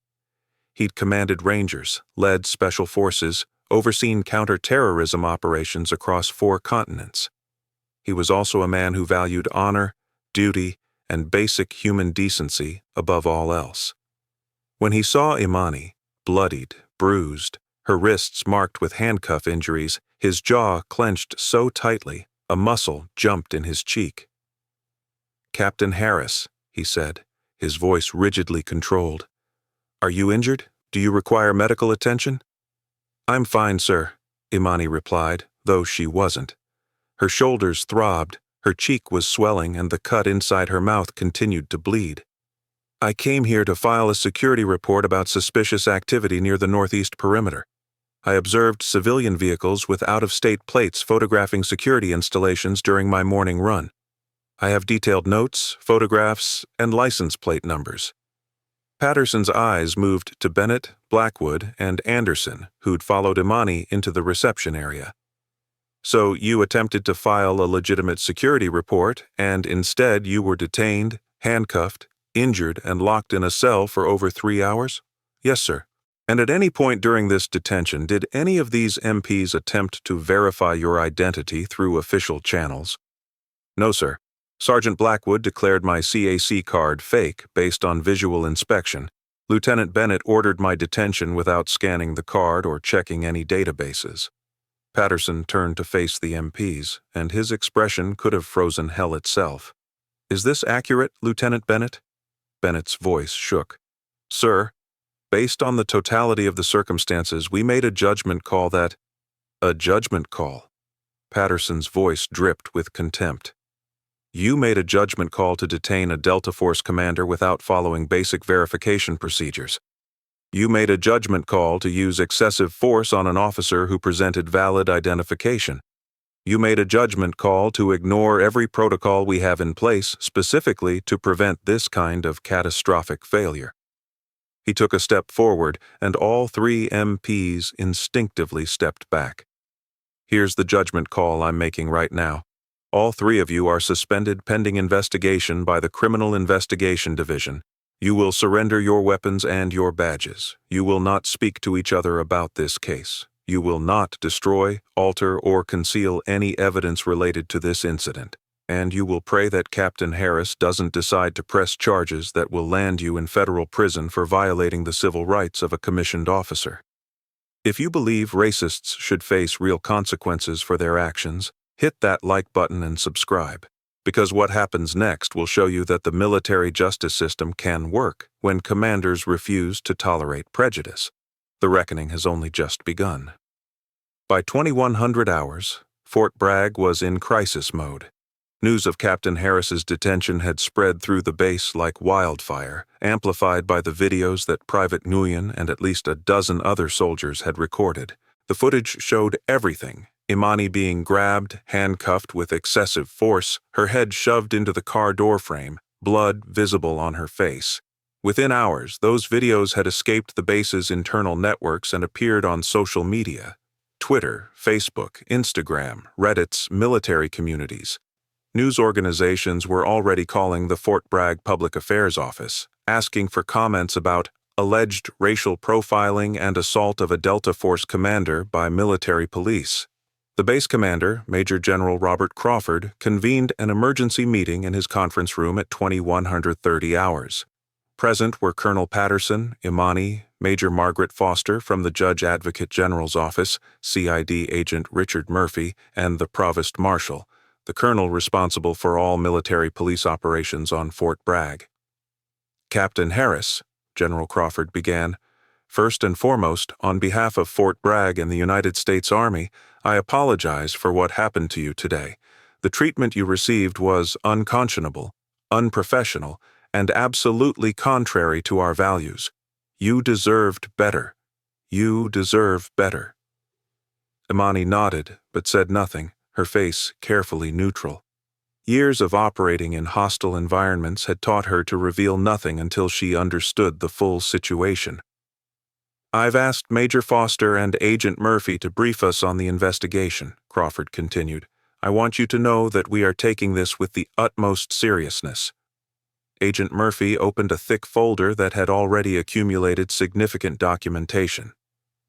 He'd commanded Rangers, led special forces, overseen counter-terrorism operations across 4 continents. He was also a man who valued honor, duty, and basic human decency above all else. When he saw Imani, bloodied, bruised, her wrists marked with handcuff injuries, his jaw clenched so tightly, a muscle jumped in his cheek. "Captain Harris," he said, his voice rigidly controlled. "Are you injured? Do you require medical attention?" "I'm fine, sir," Imani replied, though she wasn't. Her shoulders throbbed, her cheek was swelling, and the cut inside her mouth continued to bleed. "I came here to file a security report about suspicious activity near the northeast perimeter. I observed civilian vehicles with out-of-state plates photographing security installations during my morning run. I have detailed notes, photographs, and license plate numbers." Patterson's eyes moved to Bennett, Blackwood, and Anderson, who'd followed Imani into the reception area. "So you attempted to file a legitimate security report, and instead you were detained, handcuffed, injured, and locked in a cell for over 3 hours?" "Yes, sir." "And at any point during this detention, did any of these MPs attempt to verify your identity through official channels?" "No, sir. Sergeant Blackwood declared my CAC card fake based on visual inspection. Lieutenant Bennett ordered my detention without scanning the card or checking any databases." Patterson turned to face the MPs, and his expression could have frozen hell itself. "Is this accurate, Lieutenant Bennett?" Bennett's voice shook. "Sir, based on the totality of the circumstances, we made a judgment call that—" "A judgment call?" Patterson's voice dripped with contempt. "You made a judgment call to detain a Delta Force commander without following basic verification procedures. You made a judgment call to use excessive force on an officer who presented valid identification. You made a judgment call to ignore every protocol we have in place specifically to prevent this kind of catastrophic failure." He took a step forward, and all three MPs instinctively stepped back. "Here's the judgment call I'm making right now. All three of you are suspended pending investigation by the Criminal Investigation Division. You will surrender your weapons and your badges. You will not speak to each other about this case. You will not destroy, alter, or conceal any evidence related to this incident. And you will pray that Captain Harris doesn't decide to press charges that will land you in federal prison for violating the civil rights of a commissioned officer. If you believe racists should face real consequences for their actions, hit that like button and subscribe. Because what happens next will show you that the military justice system can work when commanders refuse to tolerate prejudice. The reckoning has only just begun. By 2100 hours, Fort Bragg was in crisis mode. News of Captain Harris's detention had spread through the base like wildfire, amplified by the videos that Private Nguyen and at least a dozen other soldiers had recorded. The footage showed everything: Imani being grabbed, handcuffed with excessive force, her head shoved into the car door frame, blood visible on her face. Within hours, those videos had escaped the base's internal networks and appeared on social media: Twitter, Facebook, Instagram, Reddit's military communities. News organizations were already calling the Fort Bragg Public Affairs Office, asking for comments about alleged racial profiling and assault of a Delta Force commander by military police. The base commander, Major General Robert Crawford, convened an emergency meeting in his conference room at 2130 hours. Present were Colonel Patterson, Imani, Major Margaret Foster from the Judge Advocate General's Office, CID Agent Richard Murphy, and the Provost Marshal, the colonel responsible for all military police operations on Fort Bragg. "Captain Harris," General Crawford began, "first and foremost, on behalf of Fort Bragg and the United States Army, I apologize for what happened to you today. The treatment you received was unconscionable, unprofessional, and absolutely contrary to our values. You deserved better. You deserve better." Imani nodded, but said nothing, her face carefully neutral. Years of operating in hostile environments had taught her to reveal nothing until she understood the full situation. "I've asked Major Foster and Agent Murphy to brief us on the investigation," Crawford continued. "I want you to know that we are taking this with the utmost seriousness." Agent Murphy opened a thick folder that had already accumulated significant documentation.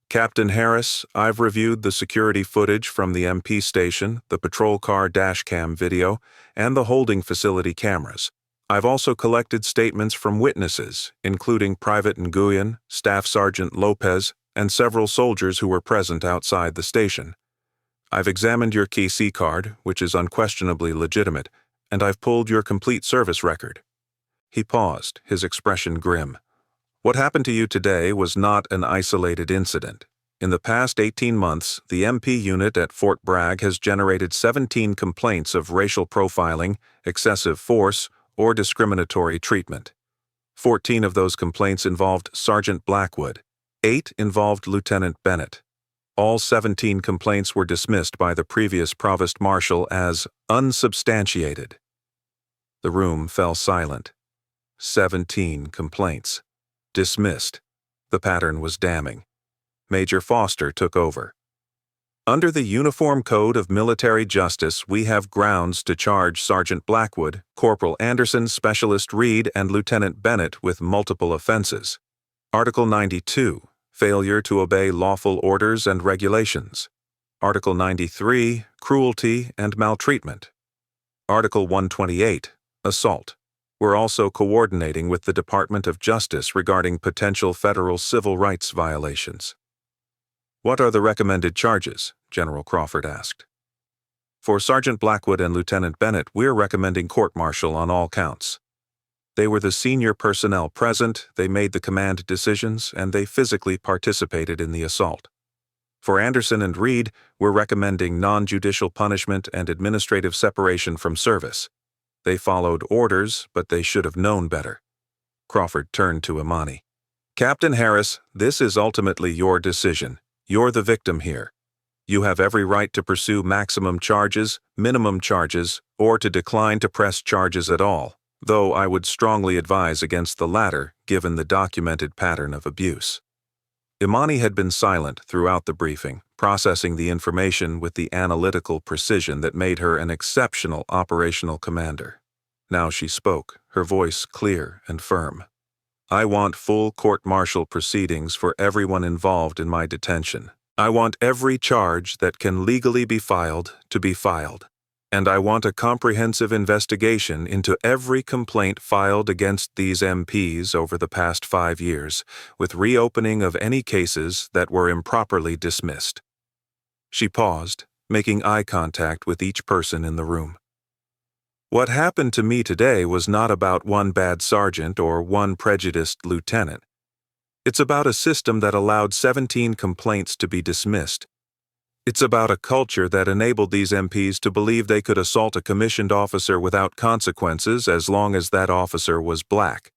"Captain Harris, I've reviewed the security footage from the MP station, the patrol car dashcam video, and the holding facility cameras. I've also collected statements from witnesses, including Private Nguyen, Staff Sergeant Lopez, and several soldiers who were present outside the station. I've examined your KC card, which is unquestionably legitimate, and I've pulled your complete service record." He paused, his expression grim. "What happened to you today was not an isolated incident. In the past 18 months, the MP unit at Fort Bragg has generated 17 complaints of racial profiling, excessive force, or discriminatory treatment. 14 of those complaints involved Sergeant Blackwood. 8 involved Lieutenant Bennett. All 17 complaints were dismissed by the previous Provost Marshal as unsubstantiated." The room fell silent. 17 complaints. Dismissed. The pattern was damning. Major Foster took over. "Under the Uniform Code of Military Justice, we have grounds to charge Sergeant Blackwood, Corporal Anderson, Specialist Reed, and Lieutenant Bennett with multiple offenses. Article 92, failure to obey lawful orders and regulations. Article 93, cruelty and maltreatment. Article 128, assault. We're also coordinating with the Department of Justice regarding potential federal civil rights violations." "What are the recommended charges?" General Crawford asked. "For Sergeant Blackwood and Lieutenant Bennett, we're recommending court-martial on all counts. They were the senior personnel present, they made the command decisions, and they physically participated in the assault. For Anderson and Reed, we're recommending non-judicial punishment and administrative separation from service. They followed orders, but they should have known better." Crawford turned to Imani. "Captain Harris, this is ultimately your decision. You're the victim here. You have every right to pursue maximum charges, minimum charges, or to decline to press charges at all, though I would strongly advise against the latter given the documented pattern of abuse." Imani had been silent throughout the briefing, processing the information with the analytical precision that made her an exceptional operational commander. Now she spoke, her voice clear and firm. "I want full court-martial proceedings for everyone involved in my detention. I want every charge that can legally be filed to be filed. And I want a comprehensive investigation into every complaint filed against these MPs over the past 5 years, with reopening of any cases that were improperly dismissed." She paused, making eye contact with each person in the room. "What happened to me today was not about one bad sergeant or one prejudiced lieutenant. It's about a system that allowed 17 complaints to be dismissed. It's about a culture that enabled these MPs to believe they could assault a commissioned officer without consequences as long as that officer was black.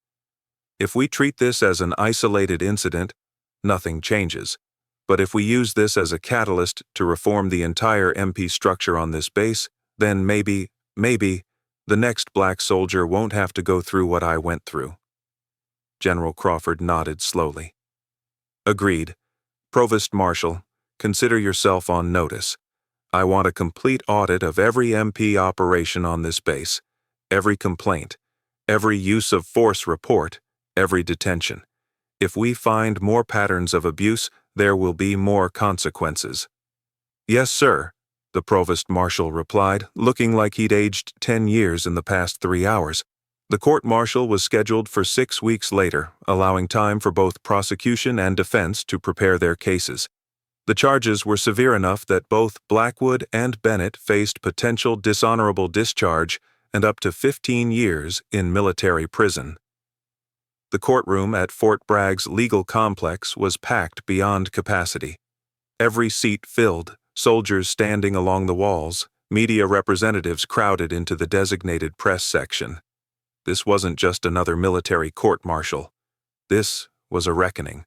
If we treat this as an isolated incident, nothing changes. But if we use this as a catalyst to reform the entire MP structure on this base, then maybe, the next black soldier won't have to go through what I went through." General Crawford nodded slowly. "Agreed. Provost Marshal, consider yourself on notice. I want a complete audit of every MP operation on this base, every complaint, every use of force report, every detention. If we find more patterns of abuse, there will be more consequences." "Yes, sir," the Provost Marshal replied, looking like he'd aged 10 years in the past 3 hours. The court-martial was scheduled for 6 weeks later, allowing time for both prosecution and defense to prepare their cases. The charges were severe enough that both Blackwood and Bennett faced potential dishonorable discharge and up to 15 years in military prison. The courtroom at Fort Bragg's legal complex was packed beyond capacity. Every seat filled, soldiers standing along the walls, media representatives crowded into the designated press section. This wasn't just another military court-martial. This was a reckoning.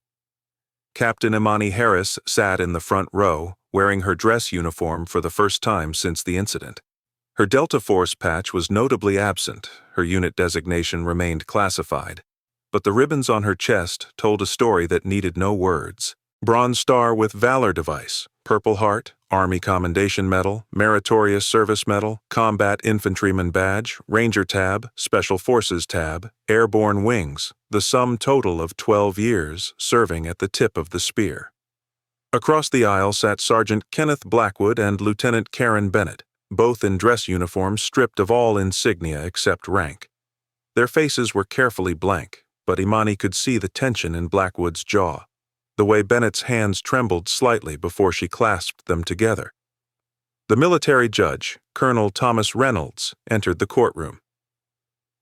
Captain Imani Harris sat in the front row, wearing her dress uniform for the first time since the incident. Her Delta Force patch was notably absent, her unit designation remained classified, but the ribbons on her chest told a story that needed no words. Bronze Star with Valor Device, Purple Heart, Army Commendation Medal, Meritorious Service Medal, Combat Infantryman Badge, Ranger Tab, Special Forces Tab, Airborne Wings, the sum total of 12 years serving at the tip of the spear. Across the aisle sat Sergeant Kenneth Blackwood and Lieutenant Karen Bennett, both in dress uniforms stripped of all insignia except rank. Their faces were carefully blank, but Imani could see the tension in Blackwood's jaw, the way Bennett's hands trembled slightly before she clasped them together. The military judge, Colonel Thomas Reynolds, entered the courtroom.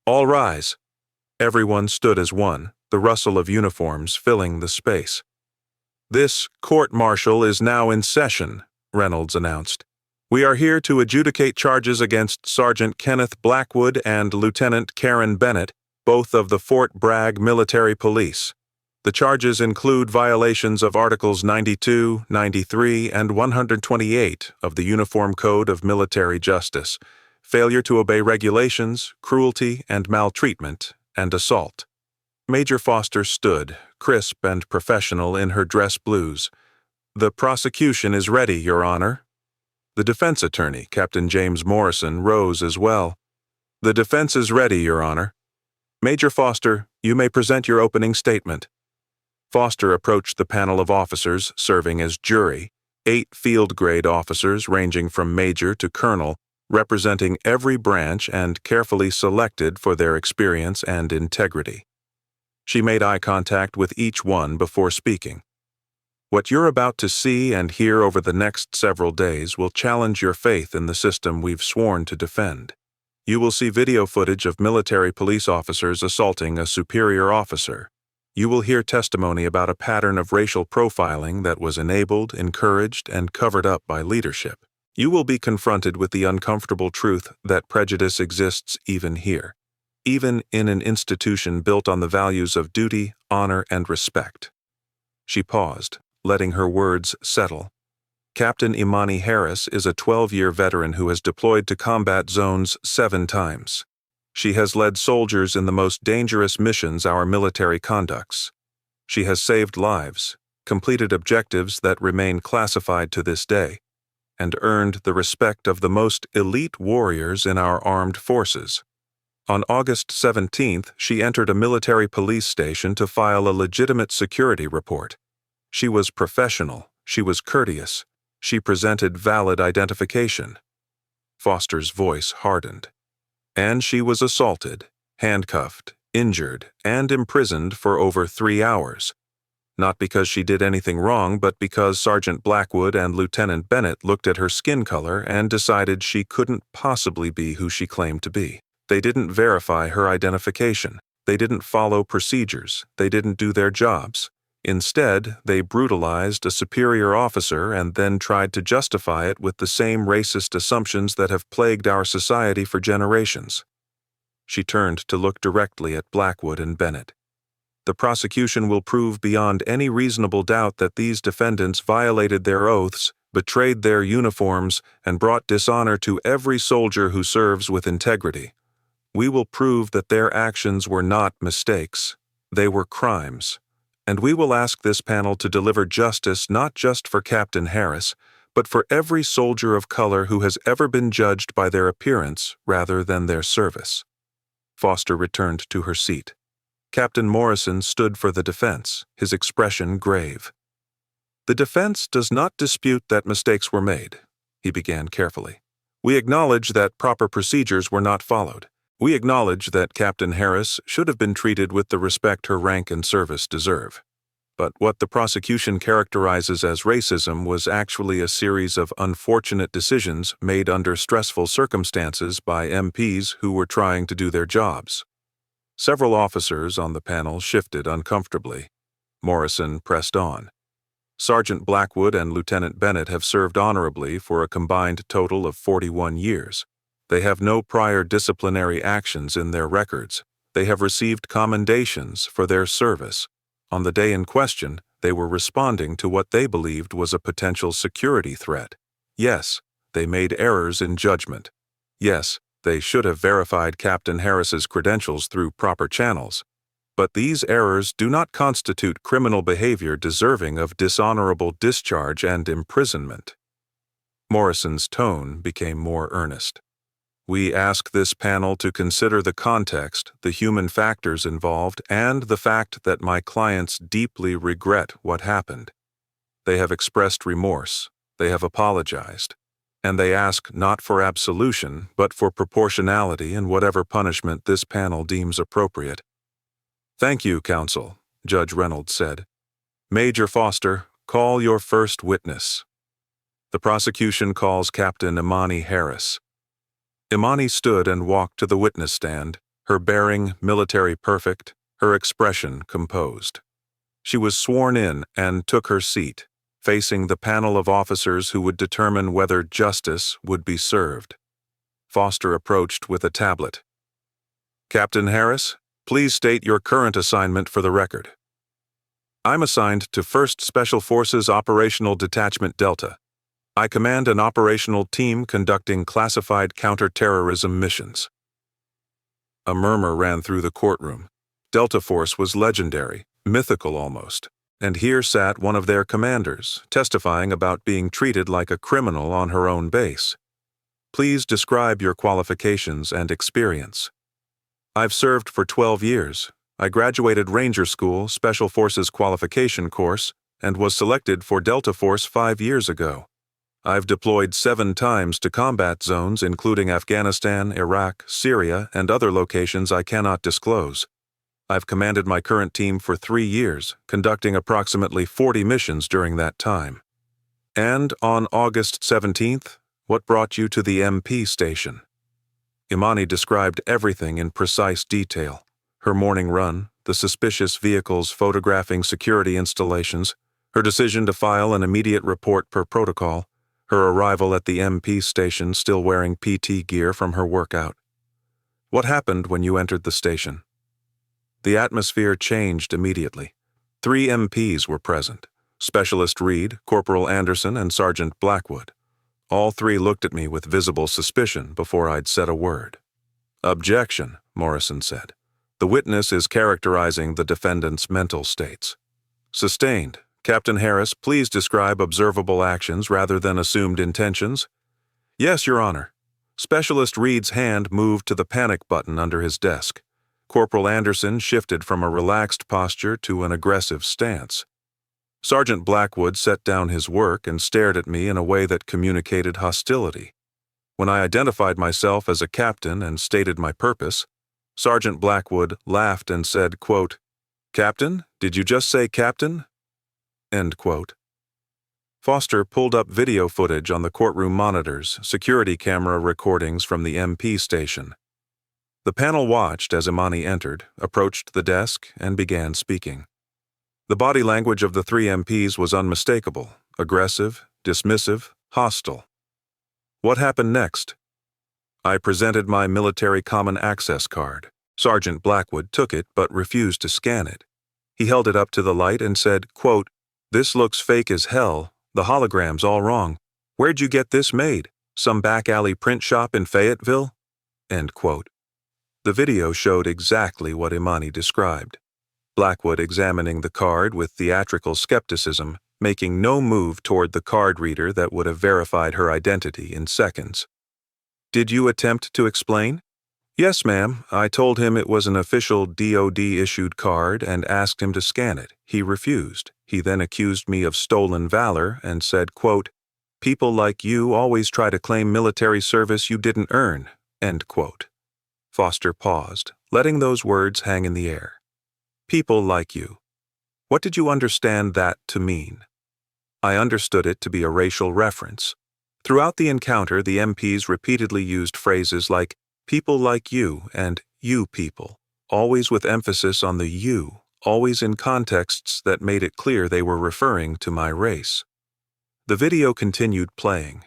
"All rise." Everyone stood as one, the rustle of uniforms filling the space. "This court-martial is now in session," Reynolds announced. "We are here to adjudicate charges against Sergeant Kenneth Blackwood and Lieutenant Karen Bennett, both of the Fort Bragg Military Police. The charges include violations of Articles 92, 93, and 128 of the Uniform Code of Military Justice, failure to obey regulations, cruelty and maltreatment, and assault." Major Foster stood, crisp and professional in her dress blues. "The prosecution is ready, Your Honor." The defense attorney, Captain James Morrison, rose as well. "The defense is ready, Your Honor." "Major Foster, you may present your opening statement." Foster approached the panel of officers serving as jury, 8 field-grade officers ranging from major to colonel, representing every branch and carefully selected for their experience and integrity. She made eye contact with each one before speaking. What you're about to see and hear over the next several days will challenge your faith in the system we've sworn to defend. You will see video footage of military police officers assaulting a superior officer. You will hear testimony about a pattern of racial profiling that was enabled, encouraged, and covered up by leadership. You will be confronted with the uncomfortable truth that prejudice exists even here, even in an institution built on the values of duty, honor, and respect. She paused, letting her words settle. Captain Imani Harris is a 12-year veteran who has deployed to combat zones 7 times. She has led soldiers in the most dangerous missions our military conducts. She has saved lives, completed objectives that remain classified to this day, and earned the respect of the most elite warriors in our armed forces. On August 17th, she entered a military police station to file a legitimate security report. She was professional, she was courteous, she presented valid identification. Foster's voice hardened. And she was assaulted, handcuffed, injured, and imprisoned for over 3 hours. Not because she did anything wrong, but because Sergeant Blackwood and Lieutenant Bennett looked at her skin color and decided she couldn't possibly be who she claimed to be. They didn't verify her identification. They didn't follow procedures. They didn't do their jobs. Instead, they brutalized a superior officer and then tried to justify it with the same racist assumptions that have plagued our society for generations. She turned to look directly at Blackwood and Bennett. The prosecution will prove beyond any reasonable doubt that these defendants violated their oaths, betrayed their uniforms, and brought dishonor to every soldier who serves with integrity. We will prove that their actions were not mistakes. They were crimes. And we will ask this panel to deliver justice not just for Captain Harris, but for every soldier of color who has ever been judged by their appearance rather than their service. Foster returned to her seat. Captain Morrison stood for the defense, his expression grave. The defense does not dispute that mistakes were made, he began carefully. We acknowledge that proper procedures were not followed. We acknowledge that Captain Harris should have been treated with the respect her rank and service deserve. But what the prosecution characterizes as racism was actually a series of unfortunate decisions made under stressful circumstances by MPs who were trying to do their jobs. Several officers on the panel shifted uncomfortably. Morrison pressed on. Sergeant Blackwood and Lieutenant Bennett have served honorably for a combined total of 41 years. They have no prior disciplinary actions in their records. They have received commendations for their service. On the day in question, they were responding to what they believed was a potential security threat. Yes, they made errors in judgment. Yes, they should have verified Captain Harris's credentials through proper channels. But these errors do not constitute criminal behavior deserving of dishonorable discharge and imprisonment. Morrison's tone became more earnest. We ask this panel to consider the context, the human factors involved, and the fact that my clients deeply regret what happened. They have expressed remorse, they have apologized, and they ask not for absolution, but for proportionality in whatever punishment this panel deems appropriate. Thank you, counsel, Judge Reynolds said. Major Foster, call your first witness. The prosecution calls Captain Imani Harris. Imani stood and walked to the witness stand, her bearing military perfect, her expression composed. She was sworn in and took her seat, facing the panel of officers who would determine whether justice would be served. Foster approached with a tablet. Captain Harris, please state your current assignment for the record. I'm assigned to 1st Special Forces Operational Detachment Delta. I command an operational team conducting classified counter-terrorism missions. A murmur ran through the courtroom. Delta Force was legendary, mythical almost, and here sat one of their commanders, testifying about being treated like a criminal on her own base. Please describe your qualifications and experience. I've served for 12 years. I graduated Ranger School Special Forces Qualification course and was selected for Delta Force 5 years ago. I've deployed 7 times to combat zones including Afghanistan, Iraq, Syria, and other locations I cannot disclose. I've commanded my current team for 3 years, conducting approximately 40 missions during that time. And on August 17th, what brought you to the MP station? Imani described everything in precise detail. Her morning run, the suspicious vehicles photographing security installations, her decision to file an immediate report per protocol, her arrival at the MP station still wearing PT gear from her workout. What happened when you entered the station? The atmosphere changed immediately. 3 MPs were present: Specialist Reed, Corporal Anderson, and Sergeant Blackwood. All 3 looked at me with visible suspicion before I'd said a word. "Objection," Morrison said. "The witness is characterizing the defendant's mental states." "Sustained. Captain Harris, please describe observable actions rather than assumed intentions." "Yes, Your Honor." Specialist Reed's hand moved to the panic button under his desk. Corporal Anderson shifted from a relaxed posture to an aggressive stance. Sergeant Blackwood set down his work and stared at me in a way that communicated hostility. When I identified myself as a captain and stated my purpose, Sergeant Blackwood laughed and said, quote, "Captain, did you just say captain?" End quote. Foster pulled up video footage on the courtroom monitors, security camera recordings from the MP station. The panel watched as Imani entered, approached the desk, and began speaking. The body language of the 3 MPs was unmistakable: aggressive, dismissive, hostile. What happened next? I presented my military common access card. Sergeant Blackwood took it but refused to scan it. He held it up to the light and said, quote, "This looks fake as hell. The hologram's all wrong. Where'd you get this made? Some back alley print shop in Fayetteville?" End quote. The video showed exactly what Imani described. Blackwood examining the card with theatrical skepticism, making no move toward the card reader that would have verified her identity in seconds. "Did you attempt to explain?" "Yes, ma'am. I told him it was an official DOD-issued card and asked him to scan it. He refused. He then accused me of stolen valor and said, quote, 'People like you always try to claim military service you didn't earn.'" End quote. Foster paused, letting those words hang in the air. "People like you." What did you understand that to mean? I understood it to be a racial reference. Throughout the encounter, the MPs repeatedly used phrases like "people like you" and "you people," always with emphasis on the "you," always in contexts that made it clear they were referring to my race. The video continued playing.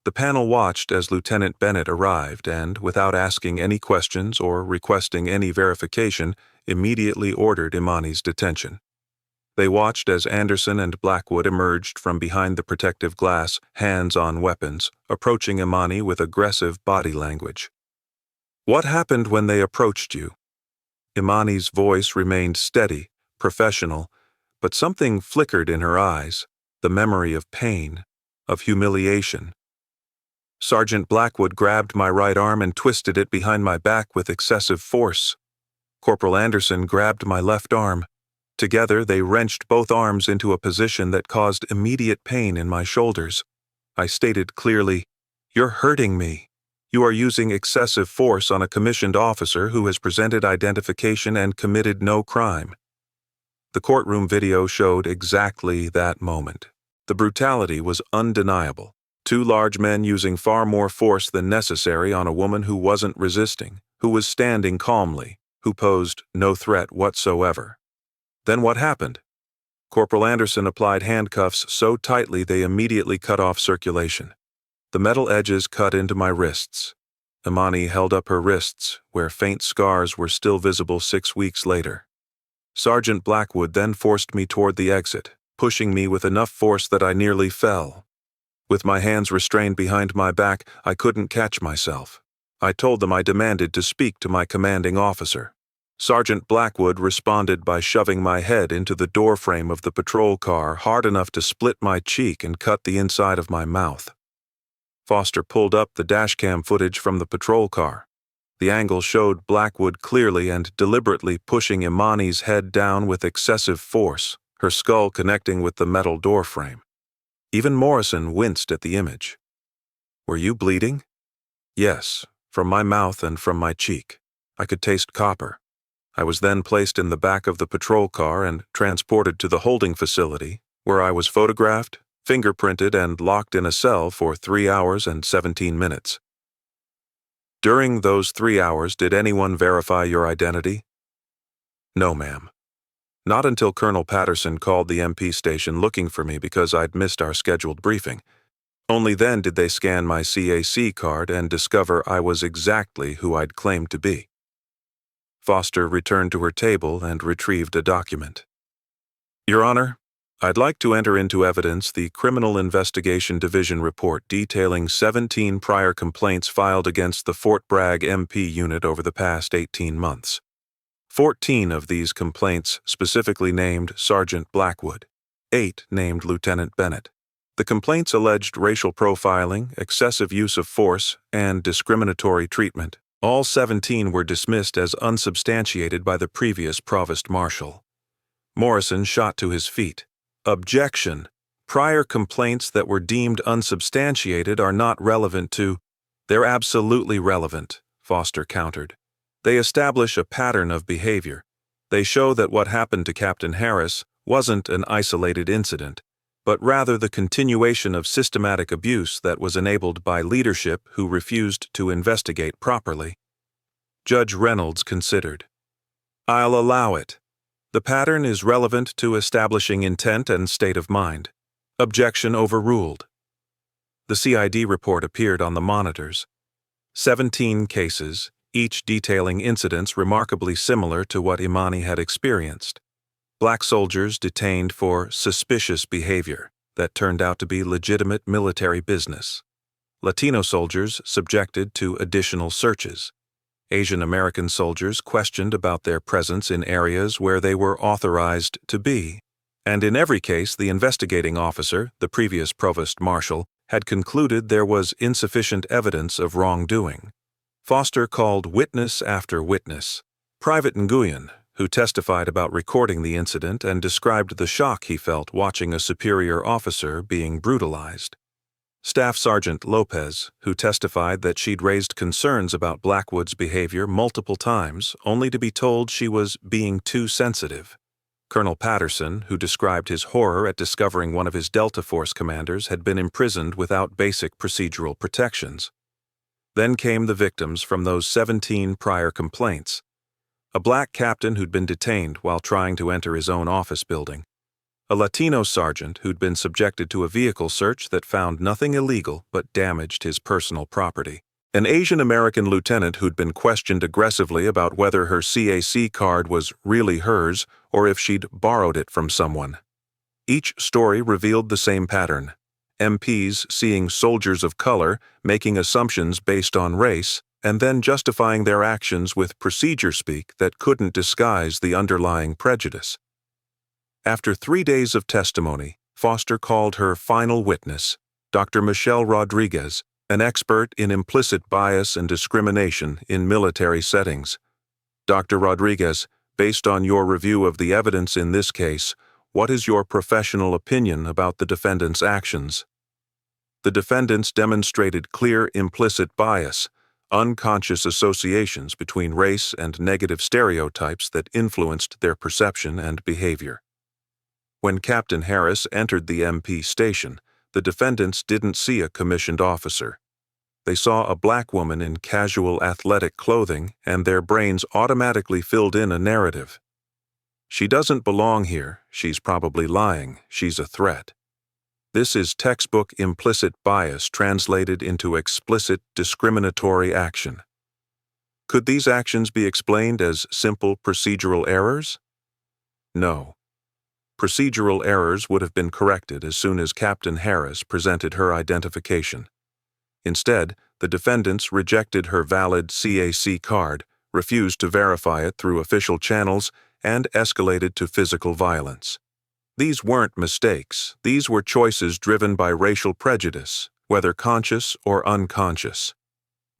The panel watched as Lieutenant Bennett arrived and, without asking any questions or requesting any verification, immediately ordered Imani's detention. They watched as Anderson and Blackwood emerged from behind the protective glass, hands on weapons, approaching Imani with aggressive body language. "What happened when they approached you?" Imani's voice remained steady, professional, but something flickered in her eyes, the memory of pain, of humiliation. Sergeant Blackwood grabbed my right arm and twisted it behind my back with excessive force. Corporal Anderson grabbed my left arm. Together, they wrenched both arms into a position that caused immediate pain in my shoulders. I stated clearly, "You're hurting me. You are using excessive force on a commissioned officer who has presented identification and committed no crime." The courtroom video showed exactly that moment. The brutality was undeniable. 2 large men using far more force than necessary on a woman who wasn't resisting, who was standing calmly, who posed no threat whatsoever. Then what happened? Corporal Anderson applied handcuffs so tightly they immediately cut off circulation. The metal edges cut into my wrists. Imani held up her wrists, where faint scars were still visible 6 weeks later. Sergeant Blackwood then forced me toward the exit, pushing me with enough force that I nearly fell. With my hands restrained behind my back, I couldn't catch myself. I told them I demanded to speak to my commanding officer. Sergeant Blackwood responded by shoving my head into the doorframe of the patrol car hard enough to split my cheek and cut the inside of my mouth. Foster pulled up the dashcam footage from the patrol car. The angle showed Blackwood clearly and deliberately pushing Imani's head down with excessive force, her skull connecting with the metal doorframe. Even Morrison winced at the image. "Were you bleeding?" "Yes, from my mouth and from my cheek. I could taste copper. I was then placed in the back of the patrol car and transported to the holding facility, where I was photographed, fingerprinted, and locked in a cell for 3 hours and 17 minutes. During those 3 hours, did anyone verify your identity? No, ma'am. Not until Colonel Patterson called the MP station looking for me because I'd missed our scheduled briefing. Only then did they scan my CAC card and discover I was exactly who I'd claimed to be. Foster returned to her table and retrieved a document. Your Honor, I'd like to enter into evidence the Criminal Investigation Division report detailing 17 prior complaints filed against the Fort Bragg MP unit over the past 18 months. 14 of these complaints specifically named Sergeant Blackwood. 8 named Lieutenant Bennett. The complaints alleged racial profiling, excessive use of force, and discriminatory treatment. All 17 were dismissed as unsubstantiated by the previous Provost Marshal. Morrison shot to his feet. Objection. Prior complaints that were deemed unsubstantiated are not relevant to— They're absolutely relevant, Foster countered. They establish a pattern of behavior. They show that what happened to Captain Harris wasn't an isolated incident, but rather the continuation of systematic abuse that was enabled by leadership who refused to investigate properly. Judge Reynolds considered. I'll allow it. The pattern is relevant to establishing intent and state of mind. Objection overruled. The CID report appeared on the monitors. 17 cases, each detailing incidents remarkably similar to what Imani had experienced. Black soldiers detained for suspicious behavior that turned out to be legitimate military business. Latino soldiers subjected to additional searches. Asian American soldiers questioned about their presence in areas where they were authorized to be. And in every case, the investigating officer, the previous Provost Marshal, had concluded there was insufficient evidence of wrongdoing. Foster called witness after witness. Private Nguyen, who testified about recording the incident and described the shock he felt watching a superior officer being brutalized. Staff Sergeant Lopez, who testified that she'd raised concerns about Blackwood's behavior multiple times, only to be told she was being too sensitive. Colonel Patterson, who described his horror at discovering one of his Delta Force commanders had been imprisoned without basic procedural protections. Then came the victims from those 17 prior complaints. A black captain who'd been detained while trying to enter his own office building. A Latino sergeant who'd been subjected to a vehicle search that found nothing illegal but damaged his personal property. An Asian American lieutenant who'd been questioned aggressively about whether her CAC card was really hers or if she'd borrowed it from someone. Each story revealed the same pattern. MPs seeing soldiers of color, making assumptions based on race, and then justifying their actions with procedure speak that couldn't disguise the underlying prejudice. After 3 days of testimony, Foster called her final witness, Dr. Michelle Rodriguez, an expert in implicit bias and discrimination in military settings. Dr. Rodriguez, based on your review of the evidence in this case, what is your professional opinion about the defendant's actions? The defendants demonstrated clear implicit bias, unconscious associations between race and negative stereotypes that influenced their perception and behavior. When Captain Harris entered the MP station, the defendants didn't see a commissioned officer. They saw a black woman in casual athletic clothing, and their brains automatically filled in a narrative. She doesn't belong here, she's probably lying, she's a threat. This is textbook implicit bias translated into explicit discriminatory action. Could these actions be explained as simple procedural errors? No. Procedural errors would have been corrected as soon as Captain Harris presented her identification. Instead, the defendants rejected her valid CAC card, refused to verify it through official channels, and escalated to physical violence. These weren't mistakes, these were choices driven by racial prejudice, whether conscious or unconscious.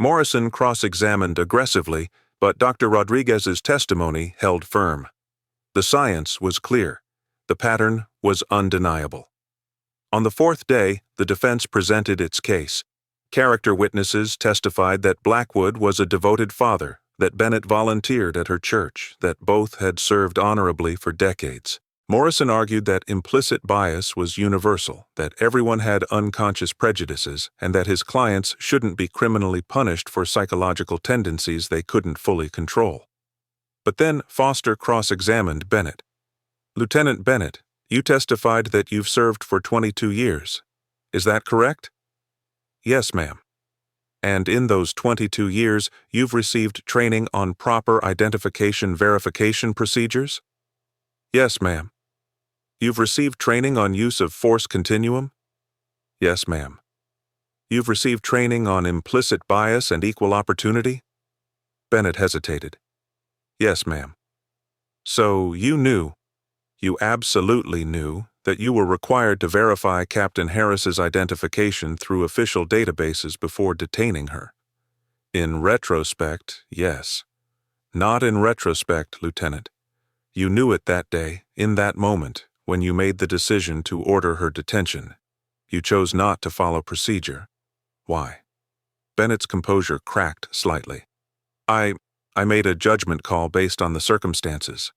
Morrison cross-examined aggressively, but Dr. Rodriguez's testimony held firm. The science was clear. The pattern was undeniable. On the 4th day, the defense presented its case. Character witnesses testified that Blackwood was a devoted father, that Bennett volunteered at her church, that both had served honorably for decades. Morrison argued that implicit bias was universal, that everyone had unconscious prejudices, and that his clients shouldn't be criminally punished for psychological tendencies they couldn't fully control. But then Foster cross-examined Bennett. "Lieutenant Bennett, you testified that you've served for 22 years. Is that correct?" "Yes, ma'am." "And in those 22 years, you've received training on proper identification verification procedures?" "Yes, ma'am." "You've received training on use of force continuum?" "Yes, ma'am." "You've received training on implicit bias and equal opportunity?" Bennett hesitated. "Yes, ma'am." "So you absolutely knew, that you were required to verify Captain Harris's identification through official databases before detaining her?" "In retrospect, yes." "Not in retrospect, Lieutenant. You knew it that day, in that moment, when you made the decision to order her detention. You chose not to follow procedure. Why?" Bennett's composure cracked slightly. I made a judgment call based on the circumstances."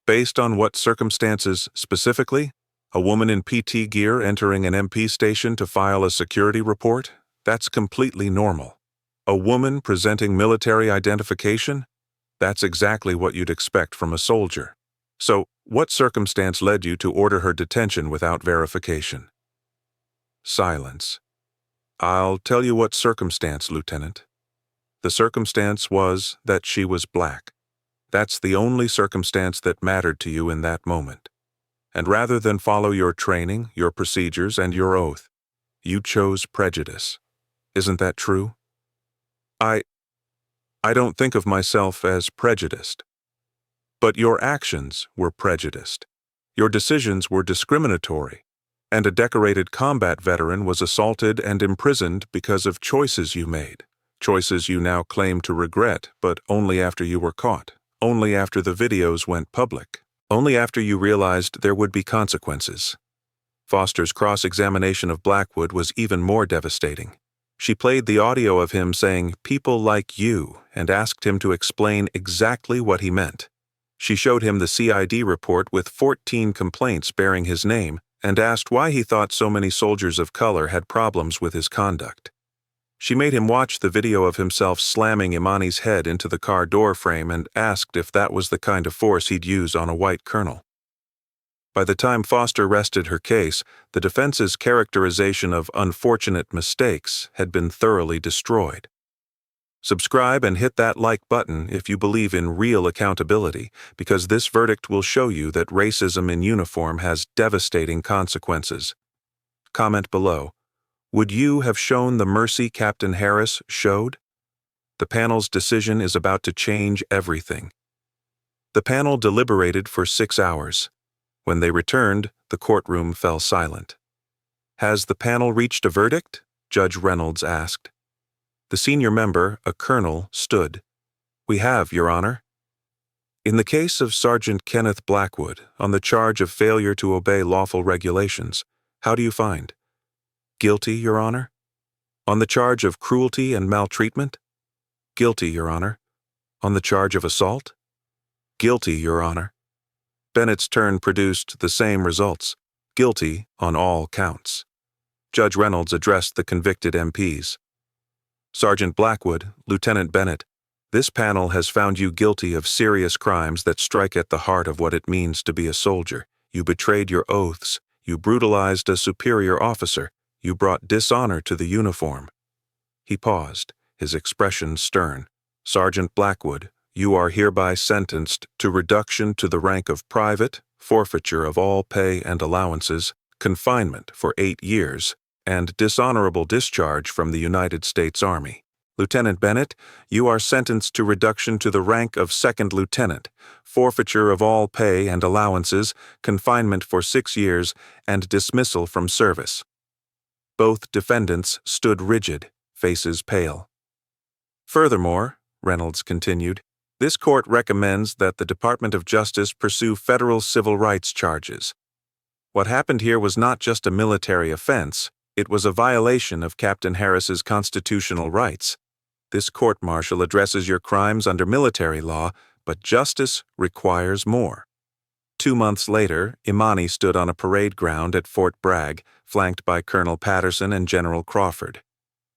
"Based on what circumstances specifically? A woman in PT gear entering an MP station to file a security report? That's completely normal. A woman presenting military identification? That's exactly what you'd expect from a soldier. So, what circumstance led you to order her detention without verification?" Silence. "I'll tell you what circumstance, Lieutenant. The circumstance was that she was black. That's the only circumstance that mattered to you in that moment. And rather than follow your training, your procedures, and your oath, you chose prejudice. Isn't that true?" I don't think of myself as prejudiced." "But your actions were prejudiced. Your decisions were discriminatory, and a decorated combat veteran was assaulted and imprisoned because of choices you made, choices you now claim to regret, but only after you were caught, only after the videos went public, only after you realized there would be consequences." Foster's cross-examination of Blackwood was even more devastating. She played the audio of him saying, "people like you," and asked him to explain exactly what he meant. She showed him the CID report with 14 complaints bearing his name and asked why he thought so many soldiers of color had problems with his conduct. She made him watch the video of himself slamming Imani's head into the car door frame and asked if that was the kind of force he'd use on a white colonel. By the time Foster rested her case, the defense's characterization of unfortunate mistakes had been thoroughly destroyed. Subscribe and hit that like button if you believe in real accountability, because this verdict will show you that racism in uniform has devastating consequences. Comment below. Would you have shown the mercy Captain Harris showed? The panel's decision is about to change everything. The panel deliberated for 6 hours. When they returned, the courtroom fell silent. "Has the panel reached a verdict?" Judge Reynolds asked. The senior member, a colonel, stood. "We have, Your Honor." "In the case of Sergeant Kenneth Blackwood, on the charge of failure to obey lawful regulations, how do you find?" "Guilty, Your Honor." "On the charge of cruelty and maltreatment?" "Guilty, Your Honor." "On the charge of assault?" "Guilty, Your Honor." Bennett's turn produced the same results, guilty on all counts. Judge Reynolds addressed the convicted MPs. "Sergeant Blackwood, Lieutenant Bennett, this panel has found you guilty of serious crimes that strike at the heart of what it means to be a soldier. You betrayed your oaths, you brutalized a superior officer, you brought dishonor to the uniform." He paused, his expression stern. "Sergeant Blackwood, you are hereby sentenced to reduction to the rank of private, forfeiture of all pay and allowances, confinement for 8 years, and dishonorable discharge from the United States Army. Lieutenant Bennett, you are sentenced to reduction to the rank of second lieutenant, forfeiture of all pay and allowances, confinement for 6 years, and dismissal from service." Both defendants stood rigid, faces pale. "Furthermore," Reynolds continued, "this court recommends that the Department of Justice pursue federal civil rights charges. What happened here was not just a military offense, it was a violation of Captain Harris's constitutional rights. This court-martial addresses your crimes under military law, but justice requires more. 2 months later, Imani stood on a parade ground at Fort Bragg, flanked by Colonel Patterson and General Crawford.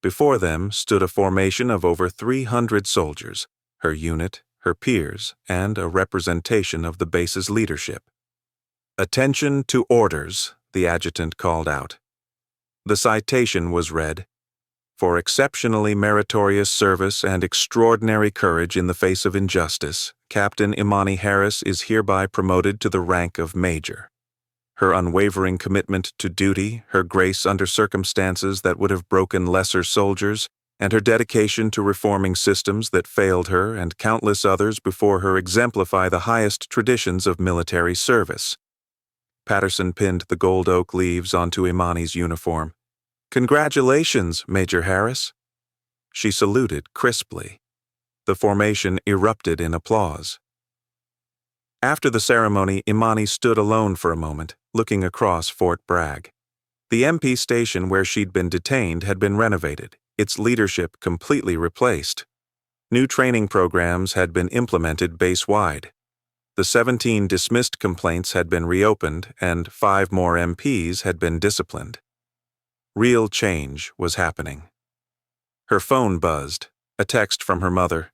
Before them stood a formation of over 300 soldiers, her unit, her peers, and a representation of the base's leadership. "Attention to orders," the adjutant called out. The citation was read, "For exceptionally meritorious service and extraordinary courage in the face of injustice, Captain Imani Harris is hereby promoted to the rank of Major. Her unwavering commitment to duty, her grace under circumstances that would have broken lesser soldiers, and her dedication to reforming systems that failed her and countless others before her exemplify the highest traditions of military service." Patterson pinned the gold oak leaves onto Imani's uniform. "Congratulations, Major Harris." She saluted crisply. The formation erupted in applause. After the ceremony, Imani stood alone for a moment, looking across Fort Bragg. The MP station where she'd been detained had been renovated, its leadership completely replaced. New training programs had been implemented base-wide. The 17 dismissed complaints had been reopened, and 5 more MPs had been disciplined. Real change was happening. Her phone buzzed, a text from her mother.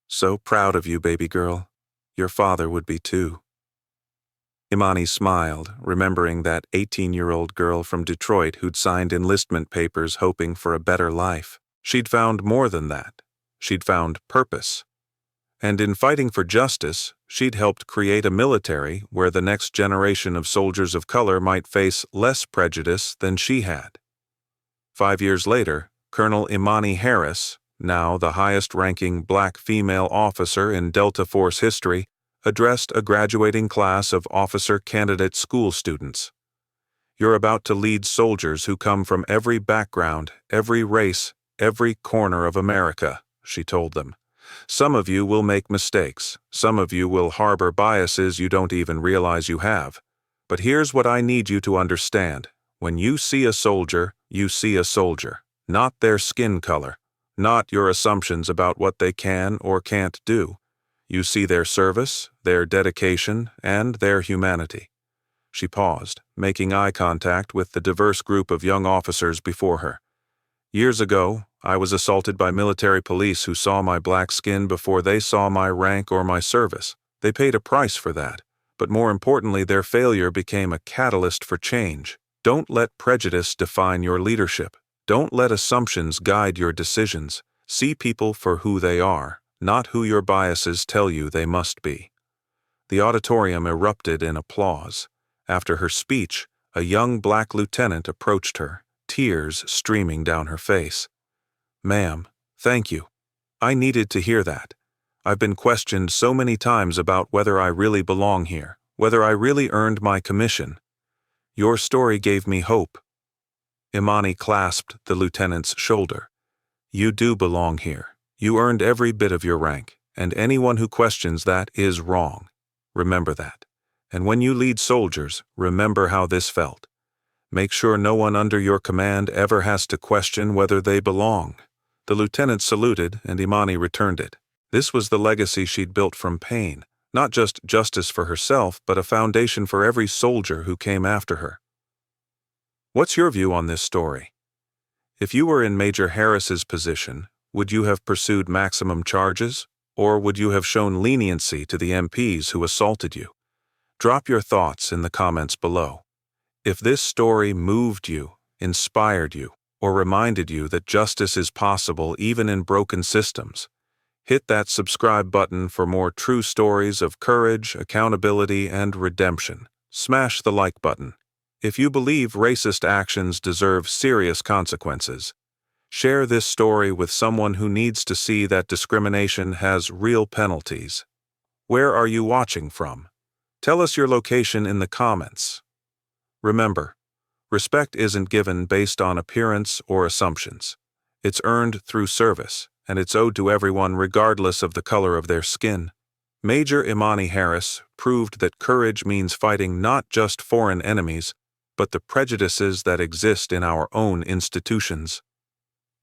"So proud of you, baby girl. Your father would be too." Imani smiled, remembering that 18-year-old girl from Detroit who'd signed enlistment papers hoping for a better life. She'd found more than that. She'd found purpose. And in fighting for justice, she'd helped create a military where the next generation of soldiers of color might face less prejudice than she had. 5 years later, Colonel Imani Harris, now the highest-ranking black female officer in Delta Force history, addressed a graduating class of officer candidate school students. "You're about to lead soldiers who come from every background, every race, every corner of America," she told them. "Some of you will make mistakes. Some of you will harbor biases you don't even realize you have. But here's what I need you to understand. When you see a soldier, you see a soldier, not their skin color, not your assumptions about what they can or can't do. You see their service, their dedication, and their humanity." She paused, making eye contact with the diverse group of young officers before her. "Years ago, I was assaulted by military police who saw my black skin before they saw my rank or my service. They paid a price for that, but more importantly, their failure became a catalyst for change. Don't let prejudice define your leadership. Don't let assumptions guide your decisions. See people for who they are, not who your biases tell you they must be." The auditorium erupted in applause. After her speech, a young black lieutenant approached her, tears streaming down her face. "Ma'am, thank you. I needed to hear that. I've been questioned so many times about whether I really belong here, whether I really earned my commission. Your story gave me hope." Imani clasped the lieutenant's shoulder. "You do belong here. You earned every bit of your rank, and anyone who questions that is wrong. Remember that. And when you lead soldiers, remember how this felt. Make sure no one under your command ever has to question whether they belong." The lieutenant saluted, and Imani returned it. This was the legacy she'd built from pain, not just justice for herself, but a foundation for every soldier who came after her. What's your view on this story? If you were in Major Harris's position, would you have pursued maximum charges, or would you have shown leniency to the MPs who assaulted you? Drop your thoughts in the comments below. If this story moved you, inspired you, or reminded you that justice is possible even in broken systems, hit that subscribe button for more true stories of courage, accountability, and redemption. Smash the like button. If you believe racist actions deserve serious consequences, share this story with someone who needs to see that discrimination has real penalties. Where are you watching from? Tell us your location in the comments. Remember, respect isn't given based on appearance or assumptions. It's earned through service, and it's owed to everyone regardless of the color of their skin. Major Imani Harris proved that courage means fighting not just foreign enemies, but the prejudices that exist in our own institutions.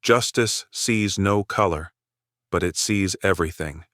Justice sees no color, but it sees everything.